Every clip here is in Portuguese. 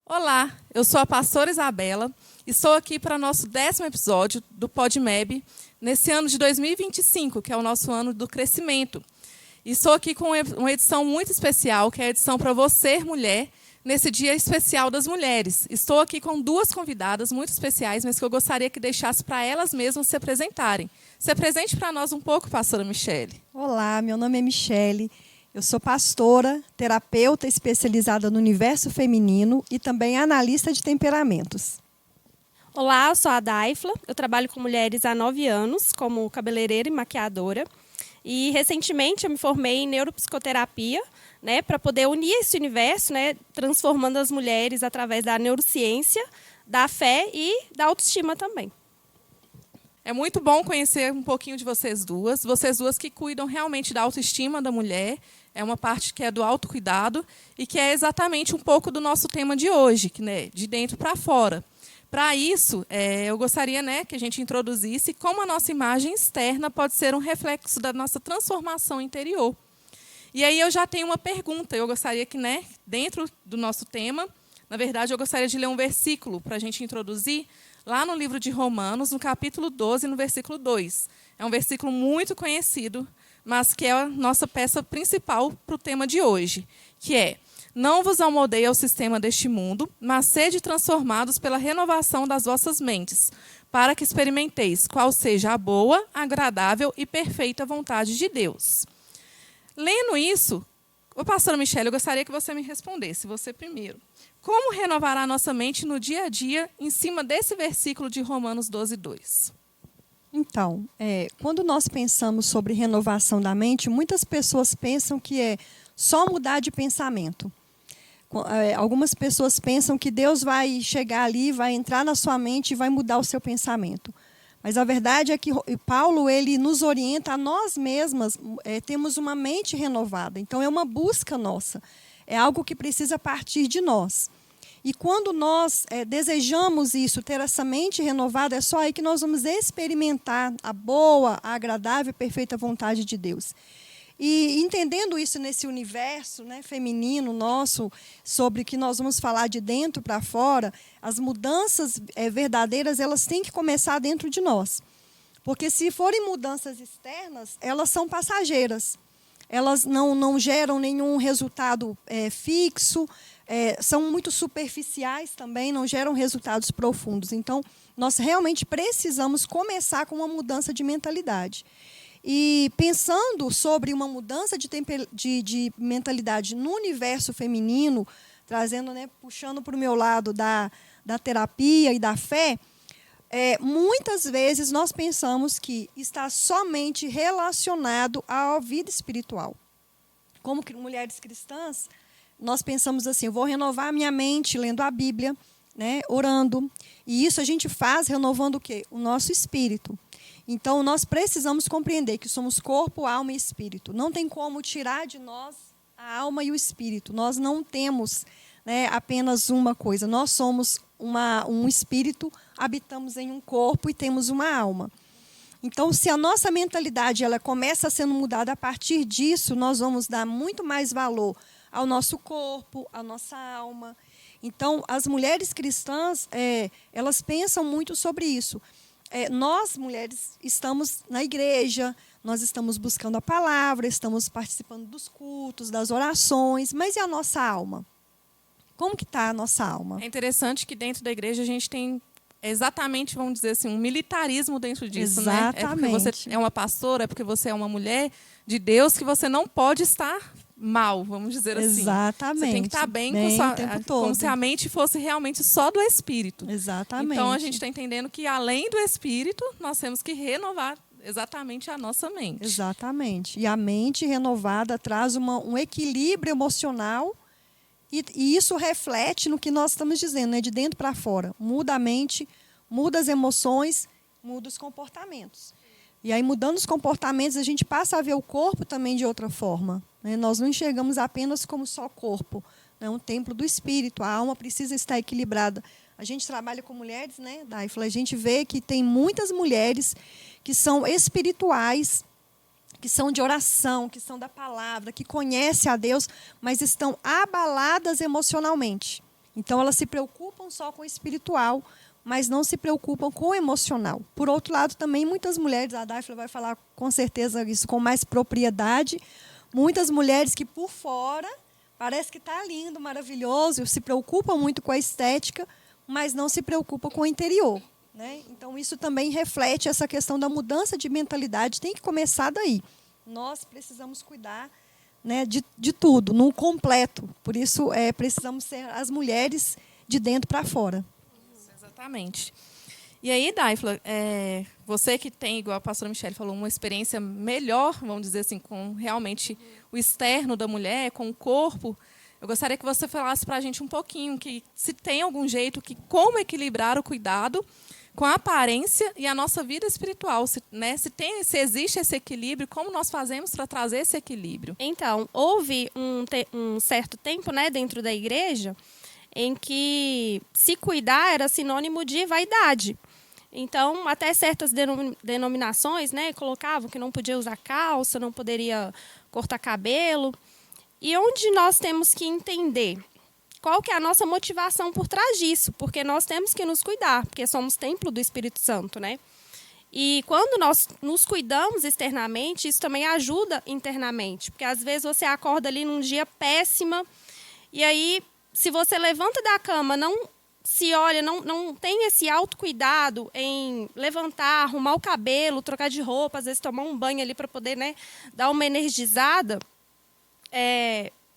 Olá, eu sou a pastora Isabela e estou aqui para o nosso 10º episódio do PodMeb, nesse ano de 2025, que é o nosso ano do crescimento. E estou aqui com uma edição muito especial, que é a edição para você, mulher, nesse Dia Especial das Mulheres. Estou aqui com 2 convidadas muito especiais, mas que eu gostaria que deixasse para elas mesmas se apresentarem. Se apresente para nós um pouco, pastora Michele. Olá, meu nome é Michele. Eu sou pastora, terapeuta especializada no universo feminino e também analista de temperamentos. Olá, eu sou a Daifla. Eu trabalho com mulheres há 9 anos, como cabeleireira e maquiadora. E recentemente eu me formei em neuropsicoterapia, para poder unir esse universo, transformando as mulheres através da neurociência, da fé e da autoestima também. É muito bom conhecer um pouquinho de vocês duas que cuidam realmente da autoestima da mulher. É uma parte que é do autocuidado e que é exatamente um pouco do nosso tema de hoje, de dentro para fora. Para isso, eu gostaria que a gente introduzisse como a nossa imagem externa pode ser um reflexo da nossa transformação interior. E aí eu já tenho uma pergunta. Eu gostaria que, dentro do nosso tema, na verdade, eu gostaria de ler um versículo para a gente introduzir, lá no livro de Romanos, no capítulo 12, no versículo 2. É um versículo muito conhecido, mas que é a nossa peça principal para o tema de hoje, que é: não vos amoldeie ao sistema deste mundo, mas sede transformados pela renovação das vossas mentes, para que experimenteis qual seja a boa, agradável e perfeita vontade de Deus. Lendo isso, pastora Michele, eu gostaria que você me respondesse, você primeiro. Como renovará a nossa mente no dia a dia em cima desse versículo de Romanos 12, 2? Então, quando nós pensamos sobre renovação da mente, muitas pessoas pensam que é só mudar de pensamento. Algumas pessoas pensam que Deus vai chegar ali, vai entrar na sua mente e vai mudar o seu pensamento. Mas a verdade é que Paulo ele nos orienta a nós mesmas, temos uma mente renovada. Então, é uma busca nossa. É algo que precisa partir de nós. E quando nós desejamos isso, ter essa mente renovada, é só aí que nós vamos experimentar a boa, a agradável e perfeita vontade de Deus. E entendendo isso nesse universo feminino nosso, sobre que nós vamos falar de dentro para fora, as mudanças verdadeiras, elas têm que começar dentro de nós. Porque se forem mudanças externas, elas são passageiras. Elas não geram nenhum resultado fixo, são muito superficiais também, não geram resultados profundos. Então, nós realmente precisamos começar com uma mudança de mentalidade. E pensando sobre uma mudança de mentalidade no universo feminino, trazendo, puxando para o meu lado da terapia e da fé, muitas vezes nós pensamos que está somente relacionado à vida espiritual. Como mulheres cristãs, nós pensamos assim: eu vou renovar a minha mente lendo a Bíblia, orando. E isso a gente faz renovando o quê? O nosso espírito. Então, nós precisamos compreender que somos corpo, alma e espírito. Não tem como tirar de nós a alma e o espírito. Nós não temos apenas uma coisa. Nós somos um espírito, habitamos em um corpo e temos uma alma. Então, se a nossa mentalidade ela começa sendo mudada a partir disso, nós vamos dar muito mais valor ao nosso corpo, à nossa alma. Então, as mulheres cristãs, elas pensam muito sobre isso. Nós, mulheres, estamos na igreja, nós estamos buscando a palavra, estamos participando dos cultos, das orações, mas e a nossa alma? Como que está a nossa alma? É interessante que dentro da igreja a gente tem exatamente, vamos dizer assim, um militarismo dentro disso. Exatamente. É porque você é uma pastora, é porque você é uma mulher de Deus que você não pode estar mal, vamos dizer assim. Exatamente. Você tem que estar bem o tempo todo. Como se a mente fosse realmente só do Espírito. Exatamente. Então, a gente está entendendo que, além do Espírito, nós temos que renovar exatamente a nossa mente. Exatamente. E a mente renovada traz um equilíbrio emocional e isso reflete no que nós estamos dizendo, de dentro para fora. Muda a mente, muda as emoções, muda os comportamentos. E aí, mudando os comportamentos, a gente passa a ver o corpo também de outra forma. Nós não enxergamos apenas como só corpo. É um templo do espírito. A alma precisa estar equilibrada. A gente trabalha com mulheres, Daifla, a gente vê que tem muitas mulheres que são espirituais, que são de oração, que são da palavra, que conhecem a Deus, mas estão abaladas emocionalmente. Então, elas se preocupam só com o espiritual, mas não se preocupam com o emocional. Por outro lado, também muitas mulheres, a Daifla vai falar com certeza isso com mais propriedade, muitas mulheres que por fora parece que está lindo, maravilhoso, se preocupam muito com a estética, mas não se preocupam com o interior. Né? Então, isso também reflete essa questão da mudança de mentalidade, tem que começar daí. Nós precisamos cuidar, né, de tudo, num completo. Por isso, precisamos ser as mulheres de dentro para fora. Exatamente. E aí, Daifla, você que tem, igual a pastora Michele falou, uma experiência melhor, vamos dizer assim, com realmente o externo da mulher, com o corpo, eu gostaria que você falasse para a gente um pouquinho, que se tem algum jeito, como equilibrar o cuidado com a aparência e a nossa vida espiritual, né? Se existe esse equilíbrio, como nós fazemos para trazer esse equilíbrio? Então, houve um certo tempo, né, dentro da igreja em que se cuidar era sinônimo de vaidade. Então, até certas denominações, né, colocavam que não podia usar calça, não poderia cortar cabelo. E onde nós temos que entender qual que é a nossa motivação por trás disso, porque nós temos que nos cuidar, porque somos templo do Espírito Santo, né? E quando nós nos cuidamos externamente, isso também ajuda internamente, porque às vezes você acorda ali num dia péssima, e aí, se você levanta da cama, não se olha, não tem esse autocuidado em levantar, arrumar o cabelo, trocar de roupa, às vezes tomar um banho ali para poder, né, dar uma energizada,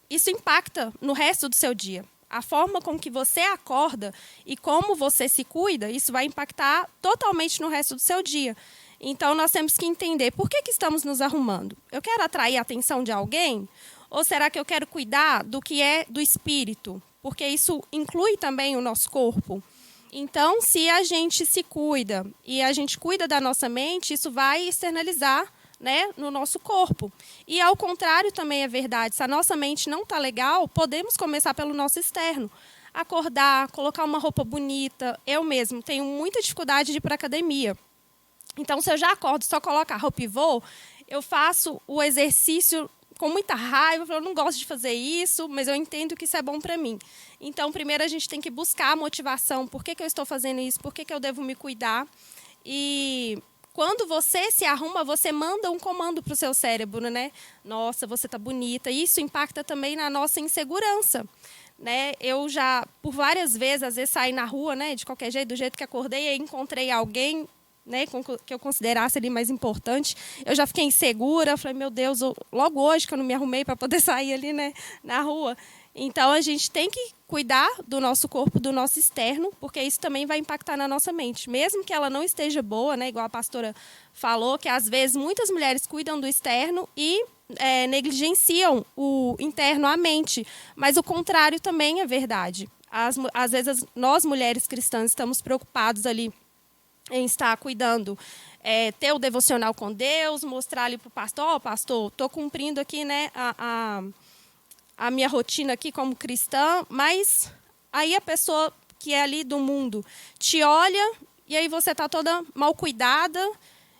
isso impacta no resto do seu dia. A forma com que você acorda e como você se cuida, isso vai impactar totalmente no resto do seu dia. Então, nós temos que entender por que estamos nos arrumando. Eu quero atrair a atenção de alguém? Ou será que eu quero cuidar do que é do espírito? Porque isso inclui também o nosso corpo. Então, se a gente se cuida e a gente cuida da nossa mente, isso vai externalizar, né, no nosso corpo. E, ao contrário, também é verdade. Se a nossa mente não está legal, podemos começar pelo nosso externo. Acordar, colocar uma roupa bonita. Eu mesmo tenho muita dificuldade de ir para a academia. Então, se eu já acordo, só coloco a roupa e vou, eu faço o exercício com muita raiva. Eu não gosto de fazer isso, mas eu entendo que isso é bom para mim. Então, primeiro a gente tem que buscar a motivação. Por que eu estou fazendo isso? Por que eu devo me cuidar? E quando você se arruma, você manda um comando para o seu cérebro, né? Nossa, você está bonita. Isso impacta também na nossa insegurança, né? Eu já, por várias vezes, às vezes saí na rua, né, de qualquer jeito, do jeito que acordei, e encontrei alguém, né, que eu considerasse ali mais importante. Eu já fiquei insegura, falei, meu Deus, logo hoje que eu não me arrumei para poder sair ali, né, na rua. Então, a gente tem que cuidar do nosso corpo, do nosso externo, porque isso também vai impactar na nossa mente. Mesmo que ela não esteja boa, né, igual a pastora falou, que às vezes muitas mulheres cuidam do externo e negligenciam o interno, a mente. Mas o contrário também é verdade. Às vezes, nós, mulheres cristãs, estamos preocupados ali em estar cuidando, ter o devocional com Deus, mostrar ali para o pastor, pastor, estou cumprindo aqui, né, a minha rotina aqui como cristã, mas aí a pessoa que é ali do mundo te olha e aí você está toda mal cuidada.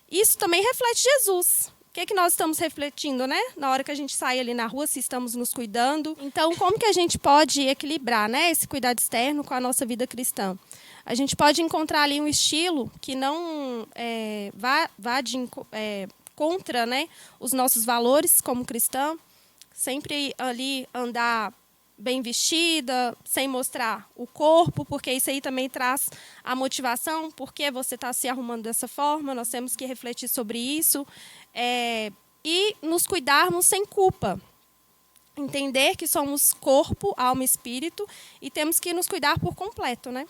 Isso também reflete Jesus. O que é que nós estamos refletindo, né? Na hora que a gente sai ali na rua, se estamos nos cuidando. Então, como que a gente pode equilibrar, né, esse cuidado externo com a nossa vida cristã? A gente pode encontrar ali um estilo que não vá contra, né, os nossos valores como cristã. Sempre ali andar bem vestida, sem mostrar o corpo, porque isso aí também traz a motivação, por que você está se arrumando dessa forma, nós temos que refletir sobre isso. E nos cuidarmos sem culpa. Entender que somos corpo, alma e espírito, e temos que nos cuidar por completo, né?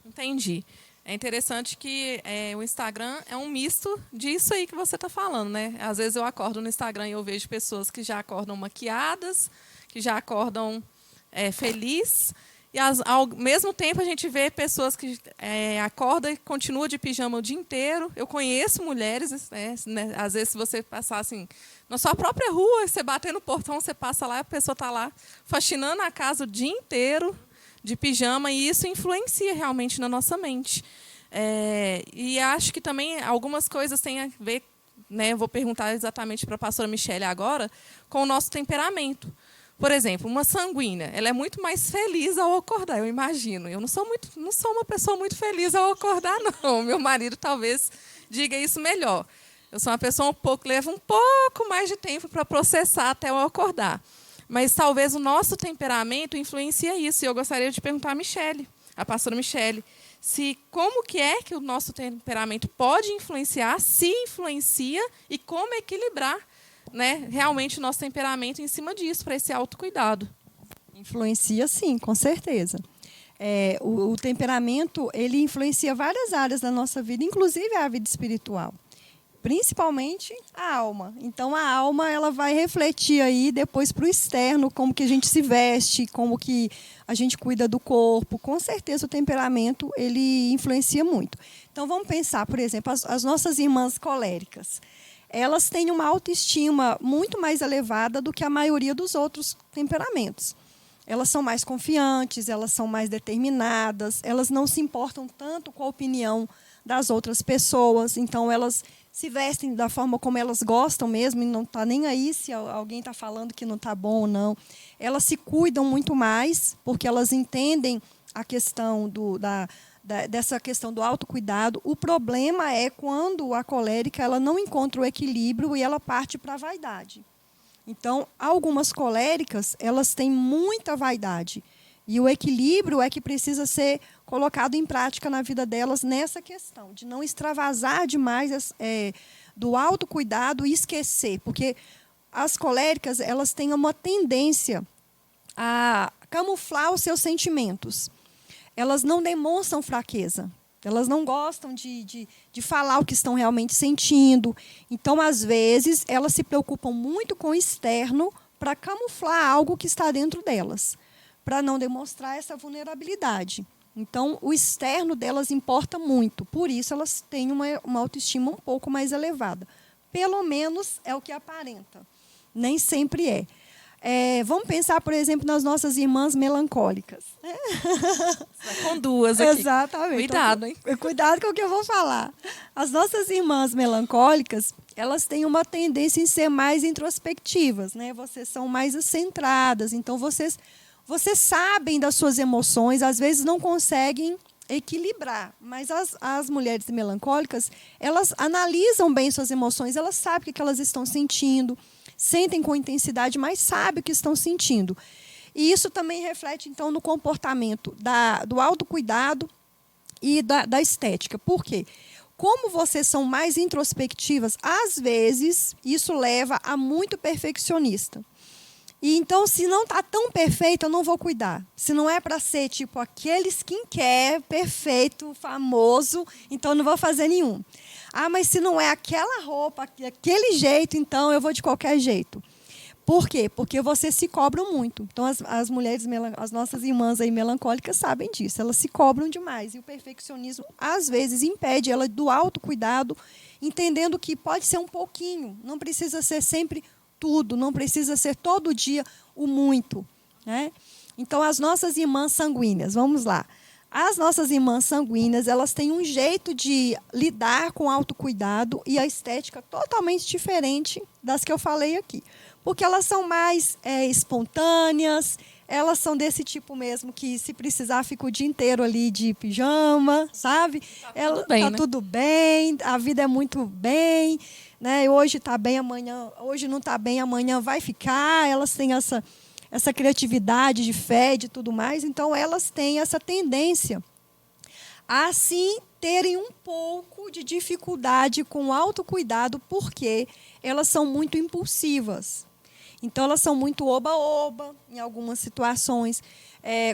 Entendi. É interessante que o Instagram é um misto disso aí que você está falando, né? Às vezes eu acordo no Instagram e eu vejo pessoas que já acordam maquiadas, que já acordam felizes, e ao mesmo tempo a gente vê pessoas que acordam e continuam de pijama o dia inteiro. Eu conheço mulheres, né? Às vezes se você passar assim, na sua própria rua, você bater no portão, você passa lá, a pessoa está lá faxinando a casa o dia inteiro, de pijama, e isso influencia realmente na nossa mente. E acho que também algumas coisas têm a ver né, eu vou perguntar exatamente para a pastora Michele agora, com o nosso temperamento. Por exemplo, uma sanguínea, ela é muito mais feliz ao acordar, eu imagino. Eu não sou uma pessoa muito feliz ao acordar, não. Meu marido talvez diga isso melhor. Eu sou uma pessoa leva um pouco mais de tempo para processar até eu acordar. Mas talvez o nosso temperamento influencia isso. E eu gostaria de perguntar à Michele, a pastora Michele, como que é que o nosso temperamento pode influenciar, se influencia, e como equilibrar, né, realmente o nosso temperamento em cima disso, para esse autocuidado. Influencia, sim, com certeza. O temperamento, ele influencia várias áreas da nossa vida, inclusive a vida espiritual. Principalmente a alma. Então, a alma ela vai refletir aí depois para o externo, como que a gente se veste, como que a gente cuida do corpo. Com certeza, o temperamento ele influencia muito. Então, vamos pensar, por exemplo, as nossas irmãs coléricas. Elas têm uma autoestima muito mais elevada do que a maioria dos outros temperamentos. Elas são mais confiantes, elas são mais determinadas, elas não se importam tanto com a opinião das outras pessoas, então elas se vestem da forma como elas gostam mesmo e não está nem aí se alguém está falando que não está bom ou não. Elas se cuidam muito mais porque elas entendem a questão dessa questão do autocuidado. O problema é quando a colérica ela não encontra o equilíbrio e ela parte para a vaidade. Então, algumas coléricas elas têm muita vaidade. E o equilíbrio é que precisa ser colocado em prática na vida delas nessa questão, de não extravasar demais do autocuidado e esquecer. Porque as coléricas elas têm uma tendência a camuflar os seus sentimentos. Elas não demonstram fraqueza. Elas não gostam de falar o que estão realmente sentindo. Então, às vezes, elas se preocupam muito com o externo para camuflar algo que está dentro delas, para não demonstrar essa vulnerabilidade. Então, o externo delas importa muito. Por isso, elas têm uma autoestima um pouco mais elevada. Pelo menos é o que aparenta. Nem sempre é. Vamos pensar, por exemplo, nas nossas irmãs melancólicas. Com duas aqui. Exatamente. Cuidado, hein? Cuidado com o que eu vou falar. As nossas irmãs melancólicas, elas têm uma tendência em ser mais introspectivas, né? Vocês são mais centradas, então vocês sabem das suas emoções, às vezes não conseguem equilibrar, mas as mulheres melancólicas, elas analisam bem suas emoções, elas sabem o que elas estão sentindo, sentem com intensidade, mas sabem o que estão sentindo. E isso também reflete, então, no comportamento do autocuidado e da estética. Por quê? Como vocês são mais introspectivas, às vezes, isso leva a muito perfeccionista. E então, se não está tão perfeito, eu não vou cuidar. Se não é para ser tipo aquele skincare perfeito, famoso, então eu não vou fazer nenhum. Ah, mas se não é aquela roupa, aquele jeito, então eu vou de qualquer jeito. Por quê? Porque vocês se cobram muito. Então, as mulheres, as nossas irmãs aí melancólicas sabem disso. Elas se cobram demais. E o perfeccionismo, às vezes, impede ela do autocuidado, entendendo que pode ser um pouquinho. Não precisa ser sempre tudo, não precisa ser todo dia o muito, né? Então, as nossas irmãs sanguíneas, vamos lá. As nossas irmãs sanguíneas, elas têm um jeito de lidar com o autocuidado e a estética totalmente diferente das que eu falei aqui. Porque elas são mais espontâneas, elas são desse tipo mesmo que, se precisar, fica o dia inteiro ali de pijama, sabe? Tudo bem, a vida é muito bem, né? Hoje está bem, amanhã, hoje não está bem, amanhã vai ficar. Elas têm essa criatividade de fé, de tudo mais. Então, elas têm essa tendência a, sim, terem um pouco de dificuldade com o autocuidado, porque elas são muito impulsivas. Então, elas são muito oba-oba em algumas situações.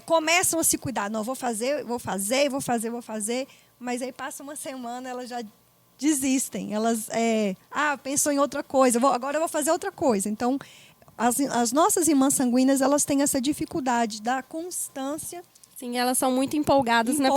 Começam a se cuidar. Não, vou fazer, mas aí passa uma semana, elas já desistem. Elas pensou em outra coisa, agora eu vou fazer outra coisa. Então, as nossas irmãs sanguíneas, elas têm essa dificuldade da constância. Sim, elas são muito empolgadas, né,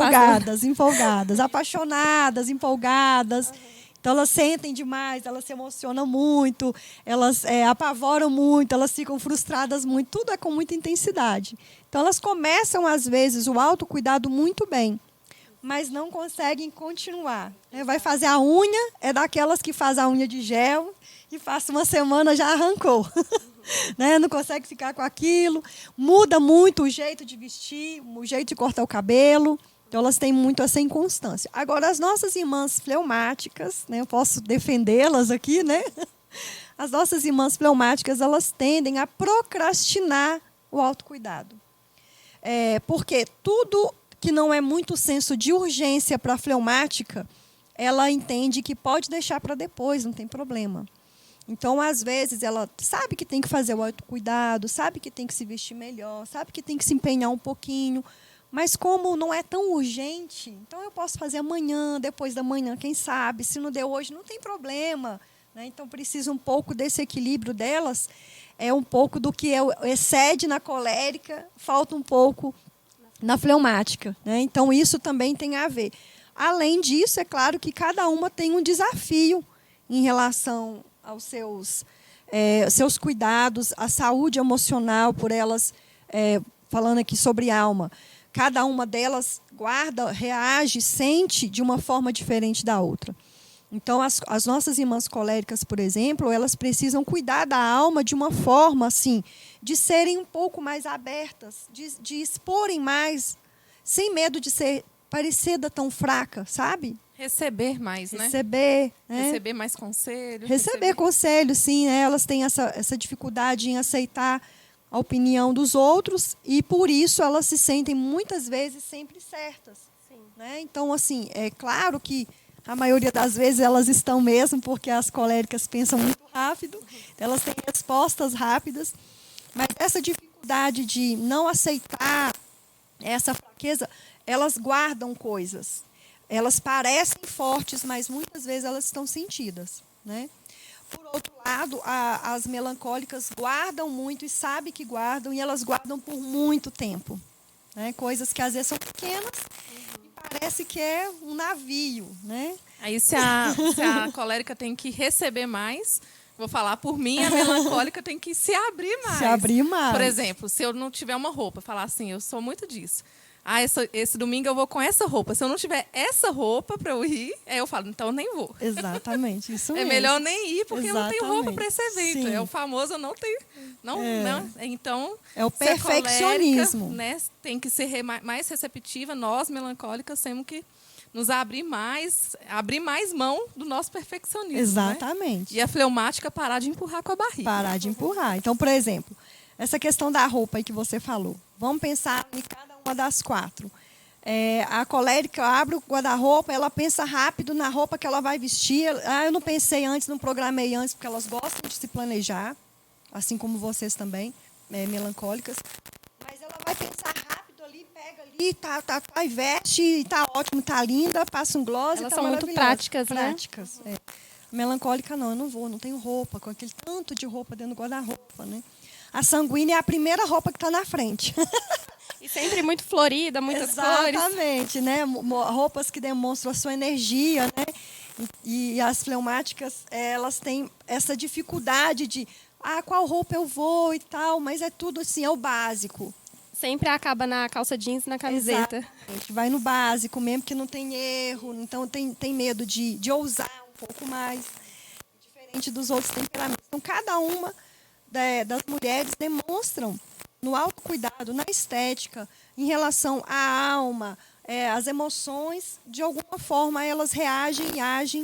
empolgadas, apaixonadas, empolgadas. Uhum. Então, elas sentem demais, elas se emocionam muito, elas apavoram muito, elas ficam frustradas muito, tudo é com muita intensidade. Então, elas começam, às vezes, o autocuidado muito bem. mas não conseguem continuar. Vai fazer a unha, é daquelas que faz a unha de gel e passa uma semana já arrancou. Né? Não consegue ficar com aquilo. Muda muito o jeito de vestir, o jeito de cortar o cabelo. Então, elas têm muito essa inconstância. Agora, as nossas irmãs fleumáticas, né? Eu posso defendê-las aqui, né? As nossas irmãs fleumáticas, elas tendem a procrastinar o autocuidado. Porque tudo que não é muito senso de urgência para a fleumática, ela entende que pode deixar para depois, não tem problema. Então, às vezes, ela sabe que tem que fazer o autocuidado, sabe que tem que se vestir melhor, sabe que tem que se empenhar um pouquinho, mas como não é tão urgente, então eu posso fazer amanhã, depois da manhã, quem sabe, se não deu hoje, não tem problema. Né? Então, precisa um pouco desse equilíbrio delas, um pouco do que excede na colérica, falta um pouco na fleumática. Né? Então, isso também tem a ver. Além disso, é claro que cada uma tem um desafio em relação aos seus cuidados, a saúde emocional, por elas, falando aqui sobre alma. Cada uma delas guarda, reage, sente de uma forma diferente da outra. Então, as nossas irmãs coléricas, por exemplo, elas precisam cuidar da alma de uma forma, assim, de serem um pouco mais abertas, de exporem mais, sem medo de parecer tão fraca, sabe? Receber mais, né? Receber mais conselho. Receber conselho, sim. Né? Elas têm essa dificuldade em aceitar a opinião dos outros e, por isso, elas se sentem, muitas vezes, sempre certas. Sim. Né? Então, assim, é claro que a maioria das vezes elas estão mesmo, porque as coléricas pensam muito rápido, elas têm respostas rápidas, mas essa dificuldade de não aceitar essa fraqueza, elas guardam coisas. Elas parecem fortes, mas muitas vezes elas estão sentidas. Né? Por outro lado, as melancólicas guardam muito e sabem que guardam, e elas guardam por muito tempo. Né? Coisas que às vezes são pequenas e parece que é um navio. Né? Aí se a colérica tem que receber mais, vou falar por mim, a melancólica tem que se abrir mais. Se abrir mais. Por exemplo, se eu não tiver uma roupa, falar assim, eu sou muito disso. Esse domingo eu vou com essa roupa. Se eu não tiver essa roupa para eu ir, eu falo, então eu nem vou. Exatamente, isso mesmo. É melhor nem ir, porque Exatamente. eu não tenho roupa para esse evento. Sim. É o famoso, eu não tenho. Não. Então, é o perfeccionismo. Colérica, né, tem que ser mais receptiva. Nós, melancólicas, temos que nos abrir mais mão do nosso perfeccionismo. Exatamente. Né? E a fleumática parar de empurrar com a barriga. Parar de empurrar. Então, por exemplo, essa questão da roupa aí que você falou. Vamos pensar em cada uma das 4. A colérica abre o guarda-roupa, ela pensa rápido na roupa que ela vai vestir. Eu não pensei antes, não programei antes, porque elas gostam de se planejar, assim como vocês também, melancólicas. Mas ela vai pensar rápido ali, pega ali, tá, e veste, tá ótimo, tá linda, passa um gloss. Elas tá são muito práticas, né? Práticas. Melancólica não, eu não vou, não tenho roupa, com aquele tanto de roupa dentro do guarda-roupa, né? A sanguínea é a primeira roupa que está na frente. E sempre muito florida, muitas cores. Exatamente, né? Roupas que demonstram a sua energia, né? E as fleumáticas, elas têm essa dificuldade de qual roupa eu vou e tal, mas é tudo assim, é o básico. Sempre acaba na calça jeans e na camiseta. Exatamente. Vai no básico, mesmo que não tem erro, então tem medo de ousar um pouco mais, diferente dos outros temperamentos. Então, cada uma das mulheres demonstram no autocuidado, na estética, em relação à alma, às emoções, de alguma forma elas reagem e agem,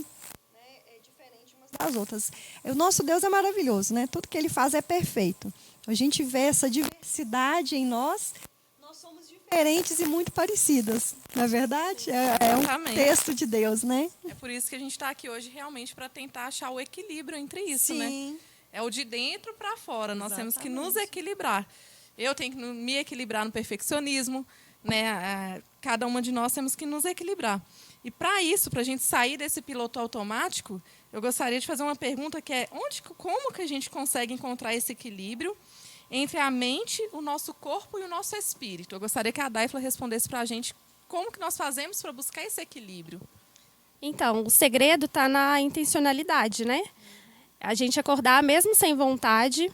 né, diferente umas das outras. O nosso Deus é maravilhoso, né? Tudo que Ele faz é perfeito. A gente vê essa diversidade em nós somos diferentes e muito parecidas, não é verdade? É um texto de Deus, né? É por isso que a gente está aqui hoje realmente para tentar achar o equilíbrio entre isso, Sim. né? É o de dentro para fora. Nós temos que nos equilibrar. Eu tenho que me equilibrar no perfeccionismo, né? Cada uma de nós temos que nos equilibrar. E para isso, para a gente sair desse piloto automático, eu gostaria de fazer uma pergunta que é como que a gente consegue encontrar esse equilíbrio entre a mente, o nosso corpo e o nosso espírito? Eu gostaria que a Daifla respondesse para a gente como que nós fazemos para buscar esse equilíbrio. Então, o segredo está na intencionalidade, né? A gente acordar mesmo sem vontade.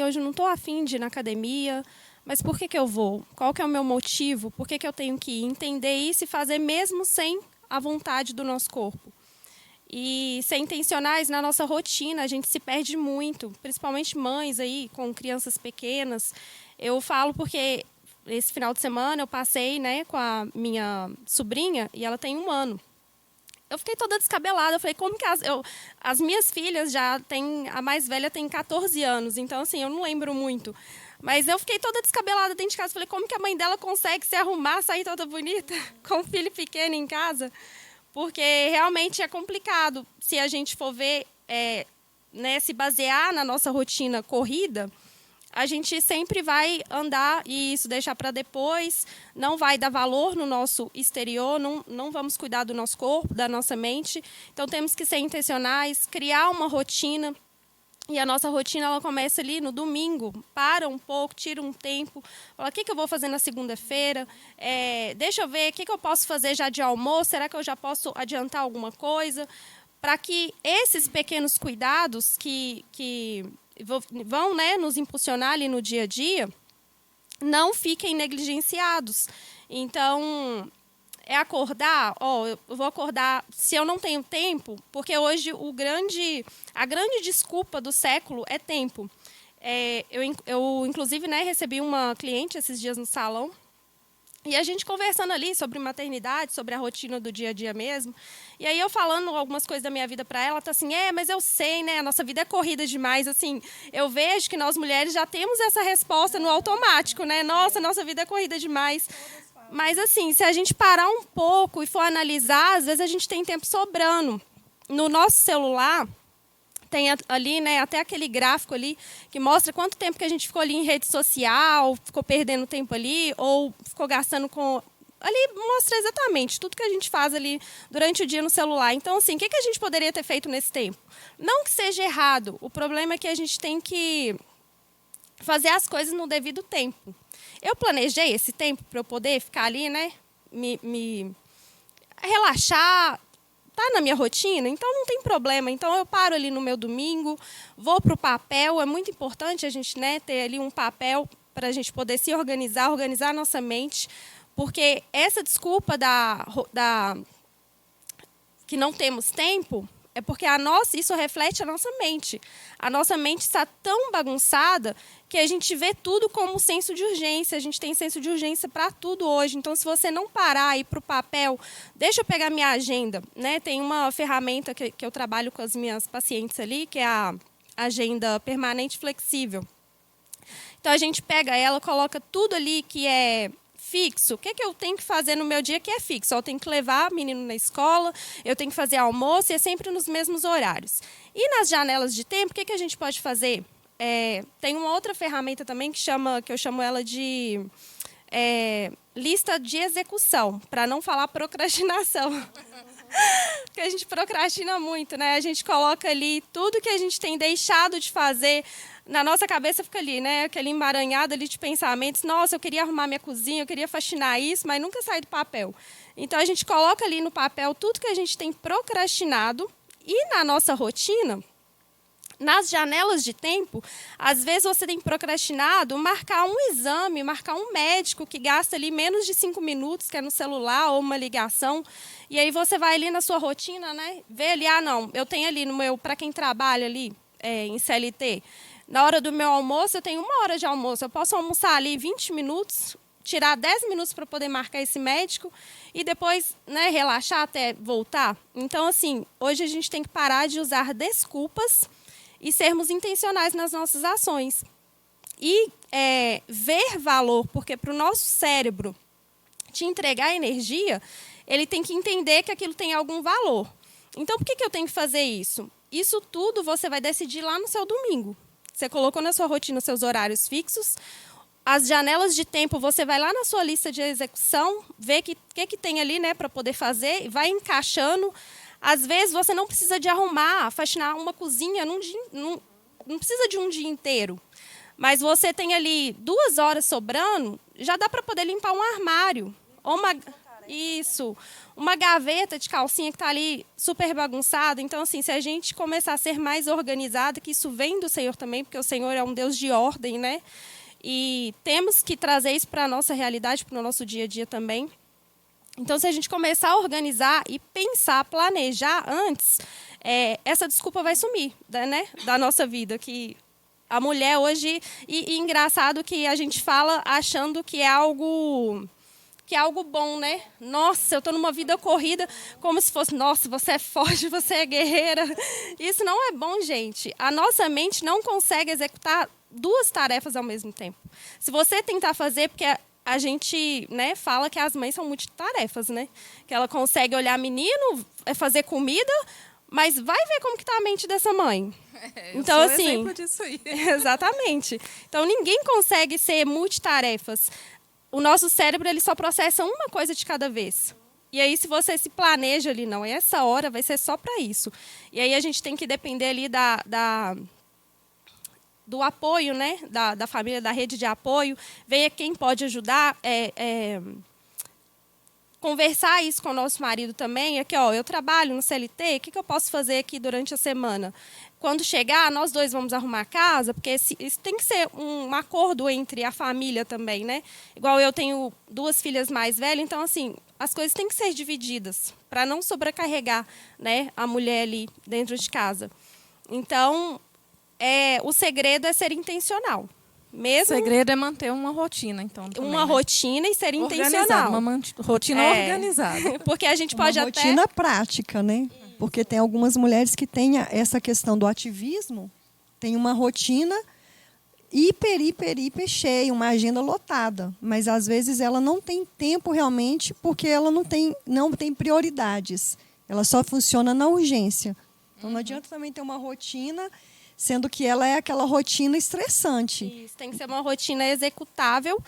Hoje eu não estou afim de ir na academia. Mas por que eu vou? Qual que é o meu motivo? Por que eu tenho que ir? Entender isso e fazer mesmo sem a vontade do nosso corpo. E ser intencionais na nossa rotina, a gente se perde muito, principalmente mães aí com crianças pequenas. Eu falo porque esse final de semana eu passei, né, com a minha sobrinha e ela tem 1 ano. Eu fiquei toda descabelada, eu falei, como que as minhas filhas já têm, a mais velha tem 14 anos, então assim, eu não lembro muito. Mas eu fiquei toda descabelada dentro de casa, falei, como que a mãe dela consegue se arrumar, sair toda bonita, com um filho pequeno em casa? Porque realmente é complicado. Se a gente for ver, né, se basear na nossa rotina corrida, a gente sempre vai andar e isso deixar para depois, não vai dar valor no nosso exterior, não vamos cuidar do nosso corpo, da nossa mente. Então, temos que ser intencionais, criar uma rotina. E a nossa rotina ela começa ali no domingo. Para um pouco, tira um tempo. Fala, o que eu vou fazer na segunda-feira? Deixa eu ver o que eu posso fazer já de almoço. Será que eu já posso adiantar alguma coisa? Para que esses pequenos cuidados que vão, né, nos impulsionar ali no dia a dia não fiquem negligenciados. Então, acordar, eu vou acordar se eu não tenho tempo, porque hoje a grande desculpa do século é tempo. Eu inclusive, né, recebi uma cliente esses dias no salão, e a gente conversando ali sobre maternidade, sobre a rotina do dia a dia mesmo. E aí eu falando algumas coisas da minha vida para ela, tá assim, mas eu sei, né, a nossa vida é corrida demais, assim, eu vejo que nós mulheres já temos essa resposta no automático, né, nossa vida é corrida demais. Mas, assim, se a gente parar um pouco e for analisar, às vezes a gente tem tempo sobrando. No nosso celular, tem ali, né, até aquele gráfico ali que mostra quanto tempo que a gente ficou ali em rede social, ficou perdendo tempo ali, ou ficou gastando com... Ali mostra exatamente tudo que a gente faz ali durante o dia no celular. Então, assim, o que a gente poderia ter feito nesse tempo? Não que seja errado, o problema é que a gente tem que fazer as coisas no devido tempo. Eu planejei esse tempo para eu poder ficar ali, né, me relaxar, tá na minha rotina, então não tem problema. Então eu paro ali no meu domingo, vou para o papel, é muito importante a gente, né, ter ali um papel para a gente poder se organizar a nossa mente, porque essa desculpa que não temos tempo é porque isso reflete a nossa mente. A nossa mente está tão bagunçada que a gente vê tudo como senso de urgência. A gente tem senso de urgência para tudo hoje. Então, se você não parar e ir para o papel, deixa eu pegar minha agenda, né? Tem uma ferramenta que eu trabalho com as minhas pacientes ali, que é a agenda permanente flexível. Então, a gente pega ela, coloca tudo ali que é fixo. O que eu tenho que fazer no meu dia que é fixo? Eu tenho que levar o menino na escola, eu tenho que fazer almoço, e é sempre nos mesmos horários. E nas janelas de tempo, o que a gente pode fazer? Tem uma outra ferramenta também que eu chamo ela de lista de execução, para não falar procrastinação. Porque a gente procrastina muito, né? A gente coloca ali tudo que a gente tem deixado de fazer. Na nossa cabeça fica ali, né? Aquele emaranhado ali de pensamentos. Nossa, eu queria arrumar minha cozinha, eu queria faxinar isso, mas nunca sai do papel. Então, a gente coloca ali no papel tudo que a gente tem procrastinado. E na nossa rotina, nas janelas de tempo, às vezes você tem procrastinado marcar um exame, marcar um médico que gasta ali menos de 5 minutos, que é no celular, ou uma ligação. E aí você vai ali na sua rotina, né? Vê ali, não, eu tenho ali para quem trabalha ali em CLT, na hora do meu almoço, eu tenho 1 hora de almoço. Eu posso almoçar ali 20 minutos, tirar 10 minutos para poder marcar esse médico e depois, né, relaxar até voltar. Então, assim, hoje a gente tem que parar de usar desculpas e sermos intencionais nas nossas ações. E ver valor, porque para o nosso cérebro te entregar energia, ele tem que entender que aquilo tem algum valor. Então, por que eu tenho que fazer isso? Isso tudo você vai decidir lá no seu domingo. Você colocou na sua rotina os seus horários fixos, as janelas de tempo, você vai lá na sua lista de execução, vê o que tem ali, né, para poder fazer, e vai encaixando. Às vezes, você não precisa de arrumar, faxinar uma cozinha, não precisa de um dia inteiro. Mas você tem ali 2 horas sobrando, já dá para poder limpar um armário. Ou uma gaveta de calcinha que está ali super bagunçada. Então, assim, se a gente começar a ser mais organizada, que isso vem do Senhor também, porque o Senhor é um Deus de ordem, né? e temos que trazer isso para a nossa realidade, para o nosso dia a dia também. Então, se a gente começar a organizar e pensar, planejar antes, essa desculpa vai sumir, né, da nossa vida, que a mulher hoje... E engraçado que a gente fala achando que é algo bom, né? Nossa, eu estou numa vida corrida, como se fosse, nossa, você é forte, você é guerreira. Isso não é bom, gente. A nossa mente não consegue executar 2 tarefas ao mesmo tempo. Se você tentar fazer, porque a gente, né, fala que as mães são multitarefas, né? Que ela consegue olhar menino, fazer comida, mas vai ver como que está a mente dessa mãe. Então, eu sou assim, exemplo disso aí. Exatamente. Então, ninguém consegue ser multitarefas. O nosso cérebro ele só processa uma coisa de cada vez. E aí, se você se planeja ali, não, essa hora vai ser só para isso. E aí a gente tem que depender ali do apoio, né, da família, da rede de apoio. Venha quem pode ajudar, conversar isso com o nosso marido também. Aqui, ó, eu trabalho no CLT, o que eu posso fazer aqui durante a semana? Quando chegar, nós 2 vamos arrumar a casa, porque isso tem que ser um acordo entre a família também, né? Igual eu tenho 2 filhas mais velhas, então, assim, as coisas têm que ser divididas para não sobrecarregar, né, a mulher ali dentro de casa. Então, o segredo é ser intencional. Mesmo o segredo é manter uma rotina, então. Também, uma rotina e ser intencional. Uma rotina organizada. Porque a gente pode uma rotina prática, né? Porque tem algumas mulheres que têm essa questão do ativismo, tem uma rotina hiper cheia, uma agenda lotada. Mas, às vezes, ela não tem tempo realmente porque ela não tem prioridades. Ela só funciona na urgência. Então, não adianta também ter uma rotina, sendo que ela é aquela rotina estressante. Isso, tem que ser uma rotina executável